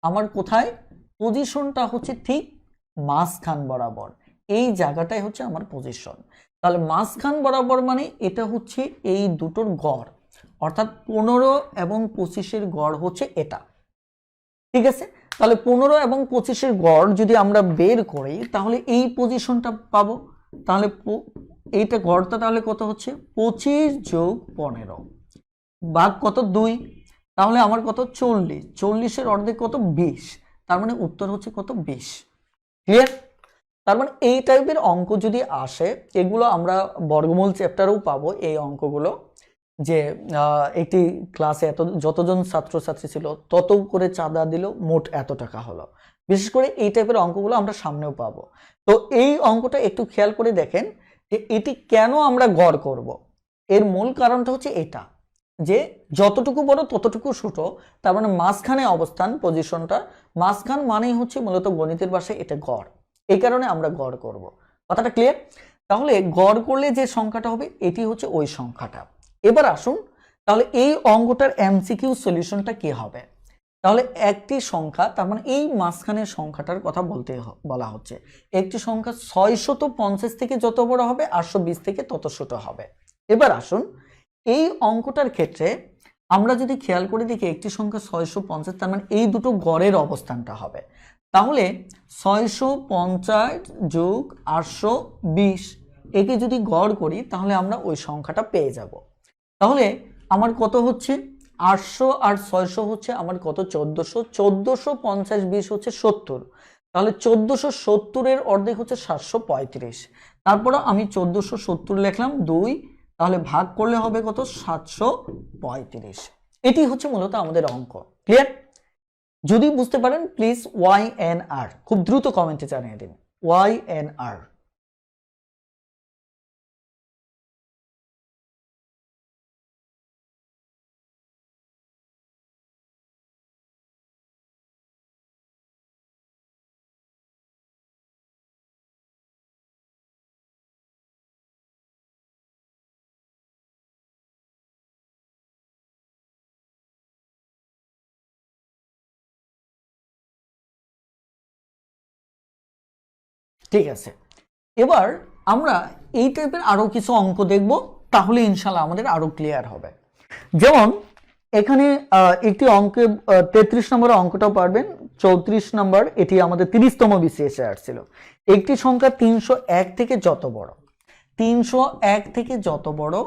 আমার কোথায়? পজিশনটা হচ্ছে ঠিক মাঝখান বরাবর। এই জায়গাটাই হচ্ছে আমার পজিশন। তাহলে মাঝখান বরাবর মানে এটা হচ্ছে এই দুটোর গড়, অর্থাৎ 15 এবং 25-এর গড় হচ্ছে এটা। ঠিক আছে, তাহলে 15 এবং 25-এর গড় যদি আমরা বের করি, তাহলে এই পজিশনটা পাবো। তাহলে এইটা গড়টা তাহলে কত হচ্ছে? 25 যোগ 15 ভাগ কত? 2। তাহলে আমার কত? 40। 40-এর অর্ধেক কত? 20। তার মানে উত্তর হচ্ছে কত? 20। ক্লিয়ার? তার মানে এই টাইপের অঙ্ক যদি আসে, এগুলো আমরা বর্গমূল চ্যাপ্টারেও পাবো এই অঙ্কগুলো, যে একটি ক্লাসে যতজন ছাত্রছাত্রী ছিল তত করে চাঁদা দিল, মোট এত টাকা হলো। বিশেষ করে এই টাইপের অঙ্কগুলো আমরা সামনেও পাবো। তো এই অঙ্কটা একটু খেয়াল করে দেখেন, যে এটি কেন আমরা গড় করব। এর মূল কারণটা হচ্ছে এটা, যে যতটুকু বড় ততটুকু ছোট। তার মানে মাঝখানে অবস্থান, পজিশনটা মাঝখান মানেই হচ্ছে মূলত গণিতের ভাষায় এটা গড়। এই কারণে আমরা গড় করব। কথাটা ক্লিয়ার? তাহলে গড় করলে যে সংখ্যাটা হবে, এটি হচ্ছে ওই সংখ্যাটা। এবার আসুন, তাহলে এই অঙ্কটার এমসিকিউ সলিউশনটা কি হবে? তাহলে একটি সংখ্যা, তার মানে এই মাঝখানের সংখ্যাটার কথা বলা হচ্ছে, একটি সংখ্যা 650 থেকে যত বড় হবে, 820 থেকে তত ছোট হবে। এবার আসুন, এই অঙ্কটার ক্ষেত্রে আমরা যদি খেয়াল করে দেখি একটি সংখ্যা 650, তার মানে এই দুটো গড়ের অবস্থানটা হবে। তাহলে 650 যোগ 820 একে যদি গড় করি তাহলে আমরা ওই সংখ্যাটা পেয়ে যাব। তাহলে আমার কত হচ্ছে 800 আর 600 হচ্ছে আমার কত 1400, 1450 20 হচ্ছে 70, তাহলে 1470 এর অর্ধেক হচ্ছে 735। তারপরে আমি 1470 লিখলাম 2, তাহলে ভাগ করলে হবে কত 735। এটি হচ্ছে মূলত আমাদের অঙ্ক। ক্লিয়ার? যদি বুঝতে পারেন প্লিজ YNR খুব দ্রুত কমেন্টে জানিয়ে দিন YNR। ঠিক আছে, এবার আমরা এই টাইপের আরো কিছু অঙ্ক দেখব, তাহলে ইনশাল্লাহ আমাদের আরো ক্লিয়ার হবে। যেমন এখানে একটি অঙ্কে 33 নম্বর অঙ্কটাও পারবেন, 34 নম্বর, এটি আমাদের 30তম বিসিএসে আসছিল। একটি সংখ্যা 301 থেকে যত বড়, 301 থেকে যত বড়,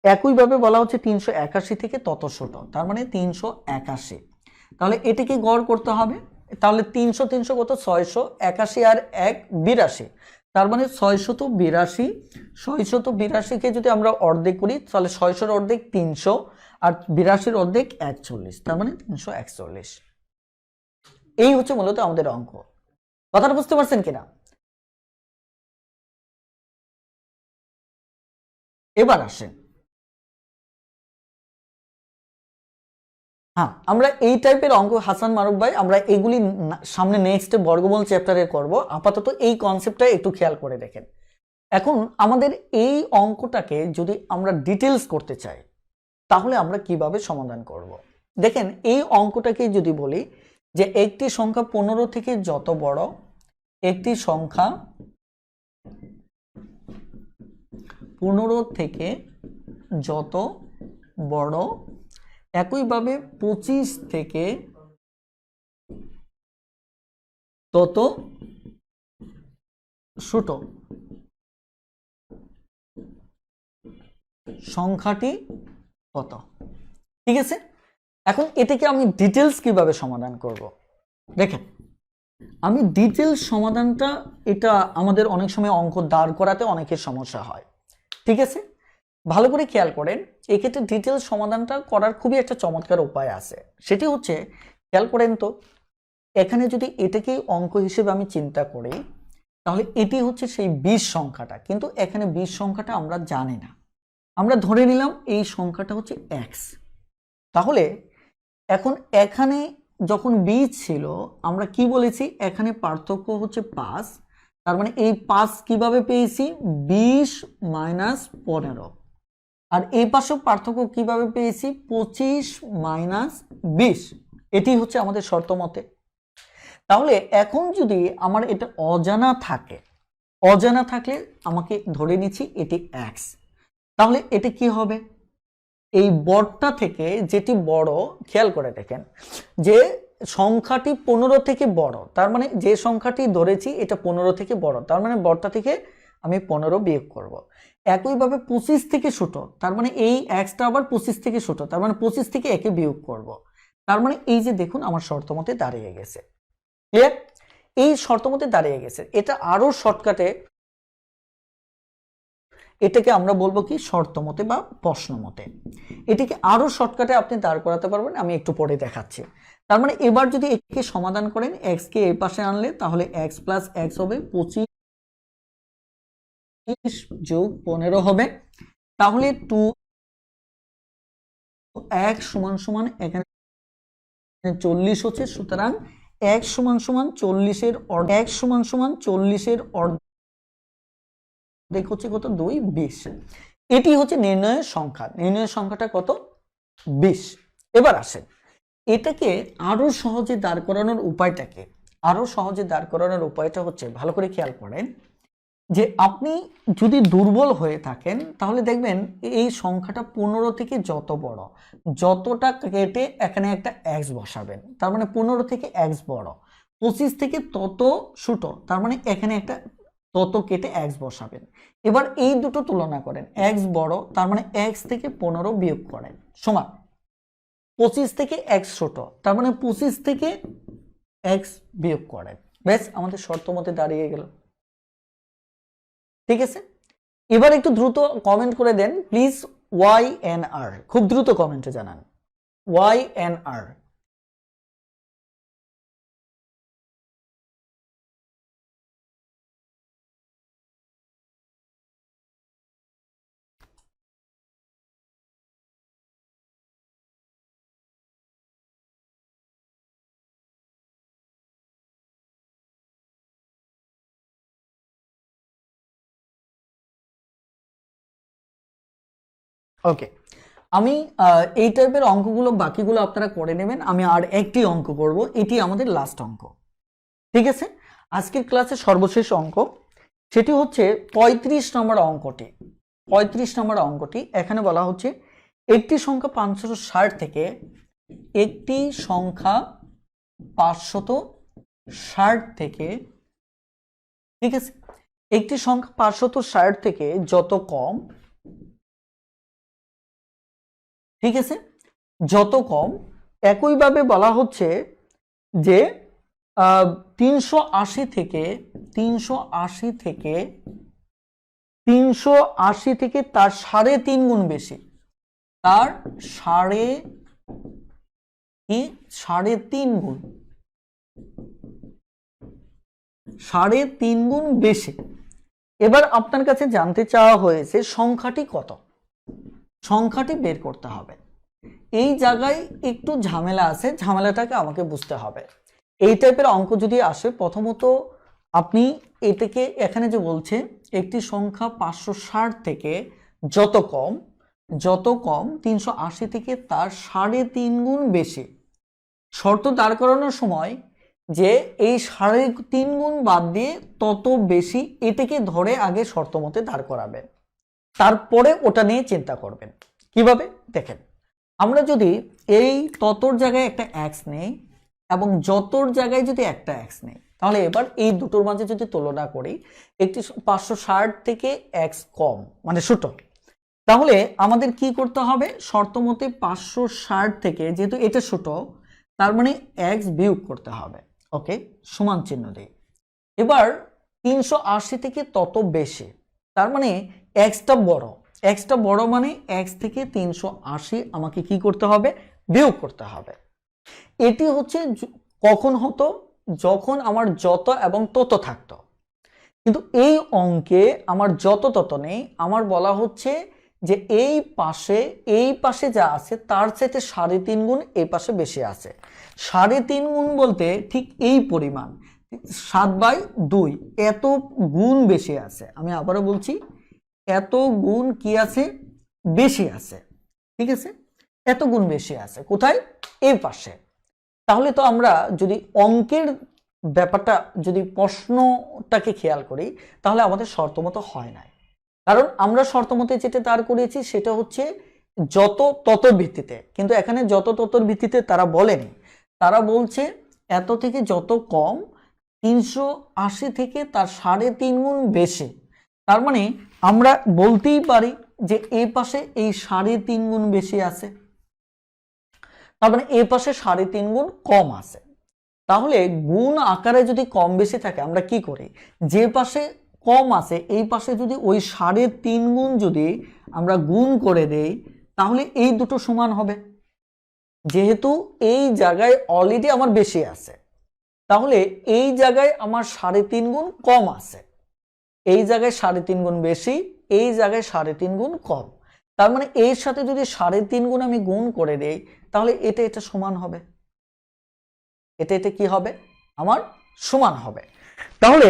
একইভাবে বলা হচ্ছে 381 থেকে তত ছোট, তার মানে 381। তাহলে এটিকে গড় করতে হবে। তাহলে 300 300 কত 681 আর 1 82, তার মানে 682। 682কে যদি আমরা অর্ধেক করি তাহলে 600-এর অর্ধেক 300 আর 82-এর অর্ধেক 41, তার মানে 341। এই হচ্ছে মূলত আমাদের অঙ্ক। কথাটা বুঝতে পারছেন কিনা? এবার আসেন, হ্যাঁ আমরা এই টাইপের অঙ্ক হাসান মারুফ ভাই আমরা এগুলি সামনে নেক্সট বর্গমূল চ্যাপ্টারে করব। আপাতত এই কনসেপ্টটা একটু খেয়াল করে দেখেন। এখন আমাদের এই অঙ্কটাকে যদি আমরা ডিটেলস করতে চাই তাহলে আমরা কিভাবে সমাধান করব। দেখেন এই অঙ্কটাকে যদি বলি যে একটি সংখ্যা 15 থেকে যত বড়, একটি সংখ্যা 15 থেকে যত বড়, একইভাবে 25 থেকে তত ছোট, সংখ্যাটি কত? ঠিক আছে, এখন এটাকে আমি ডিটেলস কিভাবে সমাধান করব। দেখেন আমি ডিটেলস সমাধানটা, এটা আমাদের অনেক সময় অঙ্ক দাঁড় করাতে অনেকের সমস্যা হয়। ঠিক আছে, ভালো করে খেয়াল করেন, এক্ষেত্রে ডিটেলস সমাধানটা করার খুবই একটা চমৎকার উপায় আছে। সেটি হচ্ছে, খেয়াল করেন তো, এখানে যদি এটাকেই অঙ্ক হিসেবে আমি চিন্তা করি তাহলে এটি হচ্ছে সেই 20 সংখ্যাটা, কিন্তু এখানে 20 সংখ্যাটা আমরা জানি না, আমরা ধরে নিলাম এই সংখ্যাটা হচ্ছে x। তাহলে এখন এখানে যখন 20 ছিল আমরা কি বলেছি, এখানে পার্থক্য হচ্ছে 5, তার মানে এই 5 কিভাবে পেয়েছি 20 মাইনাস 15, আর এই পাশেও পার্থক্য কিভাবে পেয়েছি 25 মাইনাস 20। এটি হচ্ছে আমাদের শর্ত মতে। তাহলে এখন যদি আমার এটা অজানা থাকে, অজানা থাকলে আমাকে ধরে নিচ্ছি এটি x, তাহলে এটি কি হবে, এই বড়টা থেকে যেটি বড়, খেয়াল করে দেখেন যে সংখ্যাটি 15 থেকে বড়, তার মানে যে সংখ্যাটি ধরেছি এটা 15 থেকে বড়, তার মানে বড়টা থেকে আমি 15 বিয়োগ করব। একইভাবে 25 থেকে ছোট, তার মানে এই xটা আবার 25 থেকে ছোট, তার মানে 25 থেকে একে বিয়োগ করব। তার মানে এই যে দেখুন আমার শর্ত মতে দাঁড়িয়ে গেছে। ক্লিয়ার? এই শর্ত মতে দাঁড়িয়ে গেছে। এটা আরো শর্টকাটে এটাকে আমরা বলবো কি শর্ত মতে বা প্রশ্ন মতে। এটিকে আরো শর্টকাটে আপনি দাঁড় করাতে পারবেন, আমি একটু পরে দেখাচ্ছি। তার মানে এবার যদি একে সমাধান করেন, x কে এই পাশে আনলে তাহলে x প্লাস x হবে 25 যোগ 15 হবে, তাহলে 2x সমান সমান এখানে 40 হচ্ছে, সুতরাং x সমান সমান 40-এর অর্ধেক, x সমান সমান 40-এর অর্ধেক হচ্ছে কত 2 20। এটি হচ্ছে নির্ণয়ের সংখ্যা, নির্ণয়ের সংখ্যাটা কত 20। এবার আসেন এটাকে আরো সহজে দাঁড় করানোর উপায়টাকে, আরো সহজে দাঁড় করানোর উপায়টা হচ্ছে, ভালো করে খেয়াল করেন, যে আপনি যদি দুর্বল হয়ে থাকেন তাহলে দেখবেন এই সংখ্যাটা 15 থেকে যত বড়, যতটা কেটে এখানে একটা এক্স বসাবেন, তার মানে 15 থেকে এক্স বড়, 25 থেকে তত ছোট, তার মানে এখানে একটা তত কেটে এক্স বসাবেন। এবার এই দুটো তুলনা করেন, এক্স বড় তার মানে এক্স থেকে 15 বিয়োগ করেন সমান 25 থেকে এক্স ছোট, তার মানে 25 থেকে এক্স বিয়োগ করেন। ব্যাস আমাদের শর্ত মতে দাঁড়িয়ে গেল। ঠিক আছে, এবার একটু দ্রুত কমেন্ট করে দেন প্লিজ ওয়াই এন আর, খুব দ্রুত কমেন্টে জানান ওয়াই এন আর। ওকে, আমি এই টাইপের অঙ্কগুলো বাকিগুলো আপনারা করে নেবেন, আমি আর একটি অঙ্ক করব, এটি আমাদের লাস্ট অঙ্ক। ঠিক আছে, আজকের ক্লাসের সর্বশেষ অঙ্ক, সেটি হচ্ছে 35 নম্বর অঙ্কটি। 35 নম্বর অঙ্কটি এখানে বলা হচ্ছে একটি সংখ্যা 560 থেকে একটি সংখ্যা 560 থেকে, ঠিক আছে, একটি সংখ্যা 560 থেকে যত কম, ঠিক আছে, যত কম, একইভাবে বলা হচ্ছে যে 380 থেকে 380 থেকে 380 থেকে তার 3.5 গুণ বেশি, তার 3.5 গুণ, 3.5 গুণ বেশি। এবার আপনার কাছে জানতে চাওয়া হয়েছে সংখ্যাটি কত, সংখ্যাটি বের করতে হবে। এই জায়গায় একটু ঝামেলা আছে, ঝামেলাটাকে আমাকে বুঝতে হবে। এই টাইপের অঙ্ক যদি আসে, প্রথমত আপনি এটাকে এখানে যে বলছে একটি সংখ্যা 560 থেকে যত কম, যত কম 380 থেকে তার 3.5 গুণ বেশি, শর্ত দাঁড় করানোর সময় যে এই 3.5 গুণ বাদ দিয়ে তত বেশি, এটাকে ধরে আগে শর্ত মতে দাঁড় করাবেন, তারপরে ওটা নিয়ে চিন্তা করবেন। কিভাবে দেখেন, আমরা যদি এই ততর জায়গায় একটা এক্স নেই এবং যতর জায়গায় যদি একটা এক্স নেই, তাহলে এবার এই দুটোর মাঝে যদি তুলনা করি, একটি 560 থেকে এক্স কম মানে ছোট, তাহলে আমাদের কি করতে হবে, শর্ত মতে 560 থেকে, যেহেতু এটা ছোট, তার মানে এক্স বিয়োগ করতে হবে। ওকে, সমান চিহ্ন দিই। এবার 380 থেকে তত বেশি, তার মানে এক্সটা বড়, এক্সটা বড় মানে এক্স থেকে 380 আমাকে কি করতে হবে, বিয়োগ করতে হবে। এটি হচ্ছে কখন হতো, যখন আমার যত এবং তত থাকতো, কিন্তু এই অঙ্কে আমার যত তত নেই, আমার বলা হচ্ছে যে এই পাশে যা আছে তার চাইতে 3.5 গুণ এই পাশে বেশি আছে। 3.5 গুণ বলতে ঠিক এই পরিমাণ, 7/2, এত গুণ বেশি আছে। আমি আবারও বলছি, এত গুণ কি আছে, বেশি আছে। ঠিক আছে, এত গুণ বেশি আছে কোথায়, এই পাশে। তাহলে তো আমরা যদি অঙ্কের ব্যাপারটা, যদি প্রশ্নটাকে খেয়াল করি, তাহলে আমাদের শর্তমতো হয় না, কারণ আমরা শর্তমতে যেটা দাঁড় করিয়েছি সেটা হচ্ছে যত ততর ভিত্তিতে, কিন্তু এখানে যত ততর ভিত্তিতে তারা বলেনি, তারা বলছে এত থেকে যত কম, 380 থেকে তার 3.5 গুণ বেশি। তার মানে আমরা বলতেই পারি যে এই পাশে এই 3.5 গুণ বেশি আছে, তার মানে এই পাশে 3.5 গুণ কম আছে। তাহলে গুণ আকারে যদি কম বেশি থাকে, আমরা কি করি, যে পাশে কম আছে এই পাশে যদি ওই 3.5 গুণ যদি আমরা গুণ করে দেই, তাহলে এই দুটো সমান হবে। যেহেতু এই জায়গায় অলরেডি আমার বেশি আছে, তাহলে এই জায়গায় আমার 3.5 গুণ কম আছে, এই জায়গায় 3.5 গুণ বেশি, এই জায়গায় 3.5 গুণ কম। তার মানে এর সাথে যদি 3.5 গুণ আমি গুণ করে দেই, তাহলে এটা সমান হবে, এটা কি হবে, আমার সমান হবে। তাহলে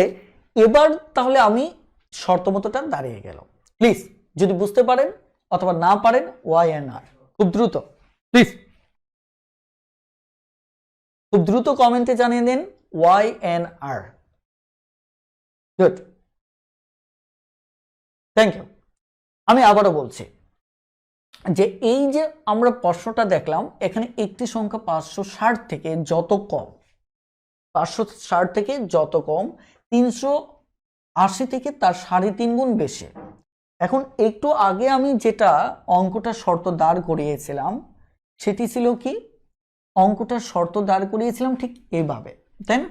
এবার তাহলে আমি শর্তমতটা দাঁড়িয়ে গেল। প্লিজ যদি বুঝতে পারেন অথবা না পারেন ওয়াই এন্ড আর, খুব দ্রুত প্লিজ, খুব দ্রুত কমেন্টে জানিয়ে দিন Y and R. Good. Thank you. আমি আবারও বলছি যে এই যে আমরা প্রশ্নটা দেখলাম, এখানে একটি সংখ্যা 560 থেকে যত কম, 560 থেকে যত কম 380 থেকে তার 3.5 গুণ বেশি। এখন একটু আগে আমি যেটা অঙ্কটা শর্ত দাঁড় করিয়েছিলাম সেটি ছিল কি, অঙ্কটার শর্ত দাঁড় করিয়েছিলাম ঠিক এভাবে, তাই না?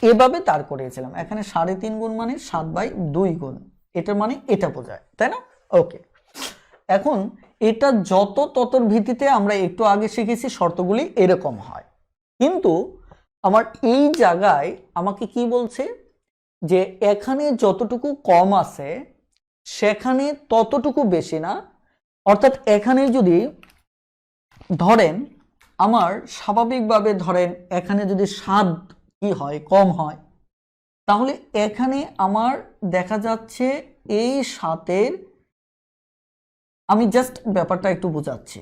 এভাবে দাঁড় করিয়েছিলাম। এখানে 3.5 গুণ মানে 7/2 গুণ, এটা মানে এটা বোঝায়, তাই না? ওকে, এখন এটা যত ততর ভিত্তিতে আমরা একটু আগে শিখেছি শর্তগুলি এরকম হয়, কিন্তু আমার এই জায়গায় আমাকে কি বলছে যে এখানে যতটুকু কম আছে সেখানে ততটুকু বেশি না। অর্থাৎ এখানে যদি ধরেন আমার স্বাভাবিকভাবে ধরেন এখানে যদি 7 কি হয়, কম হয়, তাহলে এখানে আমার দেখা যাচ্ছে এই 7-এর, আমি জাস্ট ব্যাপারটা একটু বোঝাচ্ছি।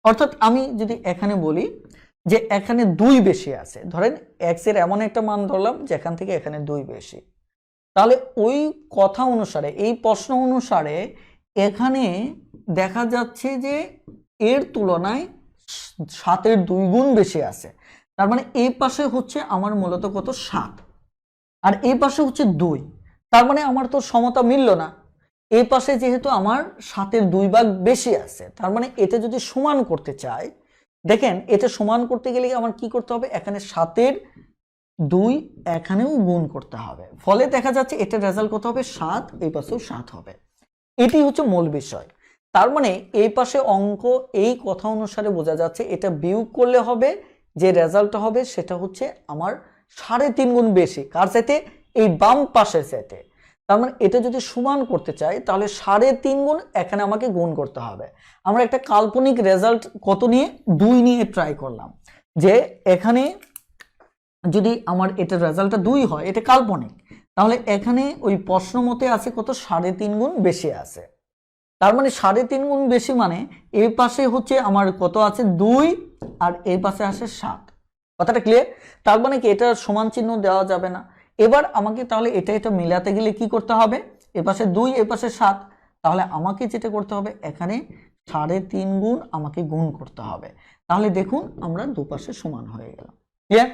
অর্থাৎ আমি যদি এখানে বলি যে এখানে 2 বেশি আছে, ধরেন x এর এমন একটা মান ধরলাম যেখান থেকে এখানে 2 বেশি, তাহলে ওই কথা অনুসারে এই প্রশ্ন অনুসারে এখানে দেখা যাচ্ছে যে এর তুলনায় 7-এর 2 গুণ বেশি আছে। তার মানে এই পাশে হচ্ছে আমার মূলত কত, 7, আর এই পাশে হচ্ছে 2। তার মানে আমার তো সমতা মিলল না। এই পাশে যেহেতু আমার 7-এর 2 ভাগ বেশি আছে, তার মানে এটা যদি সমান করতে চাই, দেখেন এটা সমান করতে গেলে আমার কি করতে হবে, এখানে 7-এর 2 এখানেও গুণ করতে হবে, ফলে দেখা যাচ্ছে এটার রেজাল্ট কত হবে, 7, এই পাশেও 7 হবে। এটি হচ্ছে মূল বিষয়। তার মানে এই পাশে অঙ্ক এই কথা অনুসারে বোঝা যাচ্ছে এটা বিয়োগ করলে হবে, যে রেজাল্টটা হবে সেটা হচ্ছে আমার 3.5 গুণ বেশি, কার চাইতে, এই বাম পাশের চাইতে। তার মানে এটা যদি সমান করতে চাই তাহলে 3.5 গুণ এখানে আমাকে গুণ করতে হবে। আমরা একটা কাল্পনিক রেজাল্ট কত নিয়ে, 2 নিয়ে ট্রাই করলাম, যে এখানে যদি আমার এটার রেজাল্টটা 2 হয়, এটা কাল্পনিক, তাহলে এখানে ওই প্রশ্ন মতে আছে কত, 3.5 গুণ বেশি আছে। তার মানে 3.5 গুণ বেশি মানে এই পাশে হচ্ছে আমার কত আছে, 2, আর এই পাশে আসে 7। কথাটা ক্লিয়ার? তার মানে কি এটা সমান চিহ্ন দেওয়া যাবে না। এবার আমাকে তাহলে এটা মিলাতে গেলে কি করতে হবে, এ পাশে 2, এ পাশে 7, তাহলে আমাকে যেটা করতে হবে এখানে 3.5 গুণ আমাকে গুণ করতে হবে। তাহলে দেখুন আমরা দুপাশে সমান হয়ে গেলাম। ক্লিয়ার?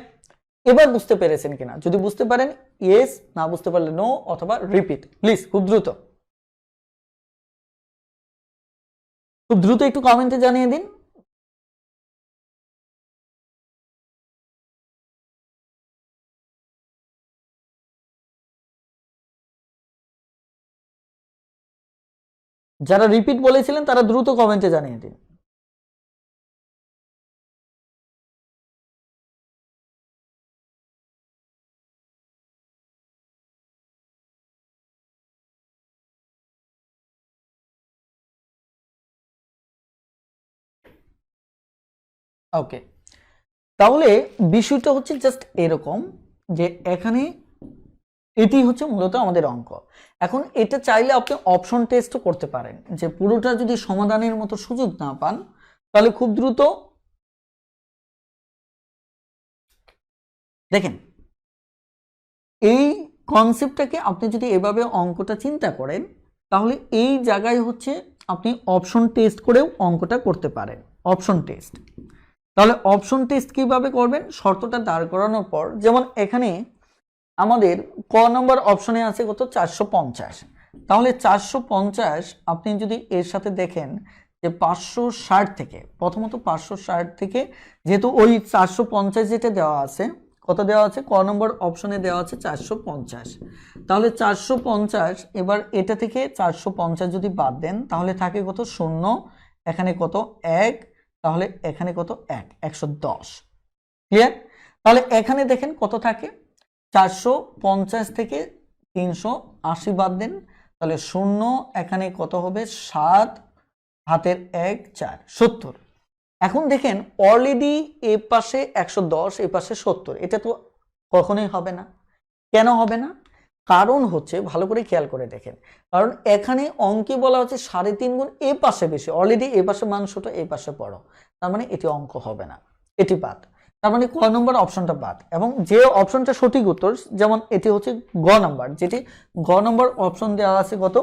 এবার বুঝতে পেরেছেন কিনা? যদি বুঝতে পারেন ইয়েস, না বুঝতে পারলে নো অথবা রিপিট, প্লিজ খুব দ্রুত একটু কমেন্টে জানিয়ে দিন। যারা রিপিট বলেছিলেন তারা দ্রুত কমেন্টে জানিয়ে দিন। ওকে, তাহলে বিষয়টা হচ্ছে জাস্ট এরকম যে এখানে এটি হচ্ছে মূলত আমাদের অঙ্ক। এখন এটা চাইলে আপনি অপশন টেস্টও করতে পারেন, যে পুরোটা যদি সমাধানের মতো সুযোগ না পান তাহলে খুব দ্রুত দেখেন এই কনসেপ্টটাকে আপনি যদি এভাবে অঙ্কটা চিন্তা করেন তাহলে এই জায়গায় হচ্ছে আপনি অপশন টেস্ট করেও অঙ্কটা করতে পারেন। অপশন টেস্ট, তাহলে অপশন টেস্ট কিভাবে করবেন, শর্তটা দাঁড় করানোর পর, যেমন এখানে আমাদের ক নম্বর অপশনে আছে কত, 450। তাহলে 450 আপনি যদি এর সাথে দেখেন যে 560 থেকে, প্রথমত 560 থেকে, যেহেতু ওই 450 যেটা দেওয়া আছে, কত দেওয়া আছে, ক নম্বর অপশনে দেওয়া আছে 450, তাহলে 450, এবার এটা থেকে 450 যদি বাদ দেন তাহলে থাকে কত, 0, এখানে কত 1, তাহলে এখানে কত 1, 110। ক্লিয়ার? তাহলে এখানে দেখেন কত থাকে, 450 থেকে 380 বাদ দেন, তাহলে 0, এখানে কত হবে 7, হাতের 1, 4, 70। এখন দেখেন অলরেডি এ পাশে 110, এ পাশে 70, এটা তো কখনোই হবে না। কেন হবে না? কারণ হচ্ছে, ভালো করে খেয়াল করে দেখেন, কারণ এখানে অঙ্কে বলা হচ্ছে 3.5 গুণ এ পাশে বেশি, অলরেডি এ পাশে মান ছোট, এ পাশে বড়, তার মানে এটি অঙ্ক হবে না, এটি বাদ। তার মানে ক নম্বর অপশনটা বাদ, এবং যে অপশনটা সঠিক উত্তর, যেমন এটি হচ্ছে গ নাম্বার, যেটি গ নম্বর অপশন দেওয়া আছে কত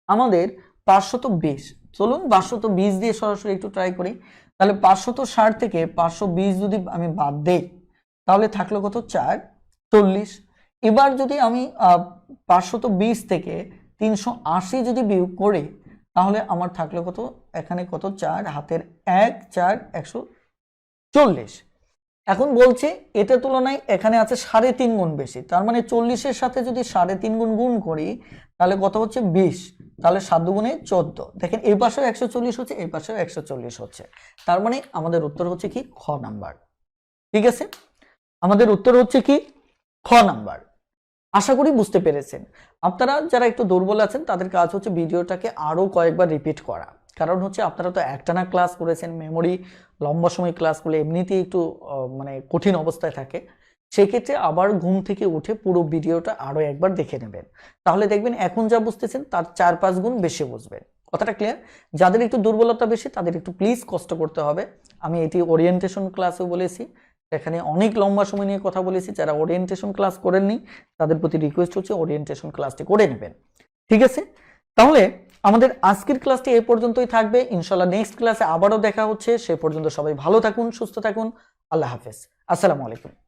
আমাদের 520। চলুন 520 দিয়ে সরাসরি একটু ট্রাই করি। তাহলে 560 থেকে 520 যদি আমি বাদ দেই তাহলে থাকলো কত 440। এবার যদি আমি 520 থেকে 380 যদি বিয়োগ করি তাহলে আমার থাকলো কত, এখানে কত 4 হাতের 1 4 140। এখন বলছে এটার তুলনায় এখানে আছে 3.5 গুণ বেশি, তার মানে 40-এর সাথে যদি 3.5 গুণ গুণ করি তাহলে কত হচ্ছে 20, তাহলে 7 দুগুণে 14। দেখেন এই পাশেও 140 হচ্ছে, এই পাশেও 140 হচ্ছে, তার মানে আমাদের উত্তর হচ্ছে কি খ নাম্বার। ঠিক আছে, আমাদের উত্তর হচ্ছে কি খ নাম্বার। আশা করি বুঝতে পেরেছেন। আপনারা যারা একটু দুর্বল আছেন তাদের কাজ হচ্ছে ভিডিওটাকে আরো কয়েকবার রিপিট করা, কারণ হচ্ছে আপনারা তো একটানা ক্লাস করেছেন, মেমোরি লম্বা সময় ক্লাস করলে এমনিতেই একটু মানে কঠিন অবস্থায় থাকে, সেক্ষেত্রে আবার ঘুম থেকে উঠে পুরো ভিডিওটা আরো একবার দেখে নেবেন, তাহলে দেখবেন এখন যা বুঝতেছেন তার 4-5 গুণ বেশি বুঝবেন। কথাটা ক্লিয়ার? যাদের একটু দুর্বলতা বেশি তাদের একটু প্লিজ কষ্ট করতে হবে। আমি এটি ওরিয়েন্টেশন ক্লাসেও বলেছি, এখানে অনেক লম্বা সময় নিয়ে কথা বলেছি, যারা ওরিয়েন্টেশন ক্লাস করেননি তাদের প্রতি রিকোয়েস্ট হচ্ছে ওরিয়েন্টেশন ক্লাসটি করে নেবেন। ঠিক আছে, তাহলে আমাদের আজকের ক্লাসটি এই পর্যন্তই থাকবে। ইনশাআল্লাহ নেক্সট ক্লাসে আবারও দেখা হচ্ছে, সে পর্যন্ত সবাই ভালো থাকুন, সুস্থ থাকুন। আল্লাহ হাফেজ, আসসালামু আলাইকুম।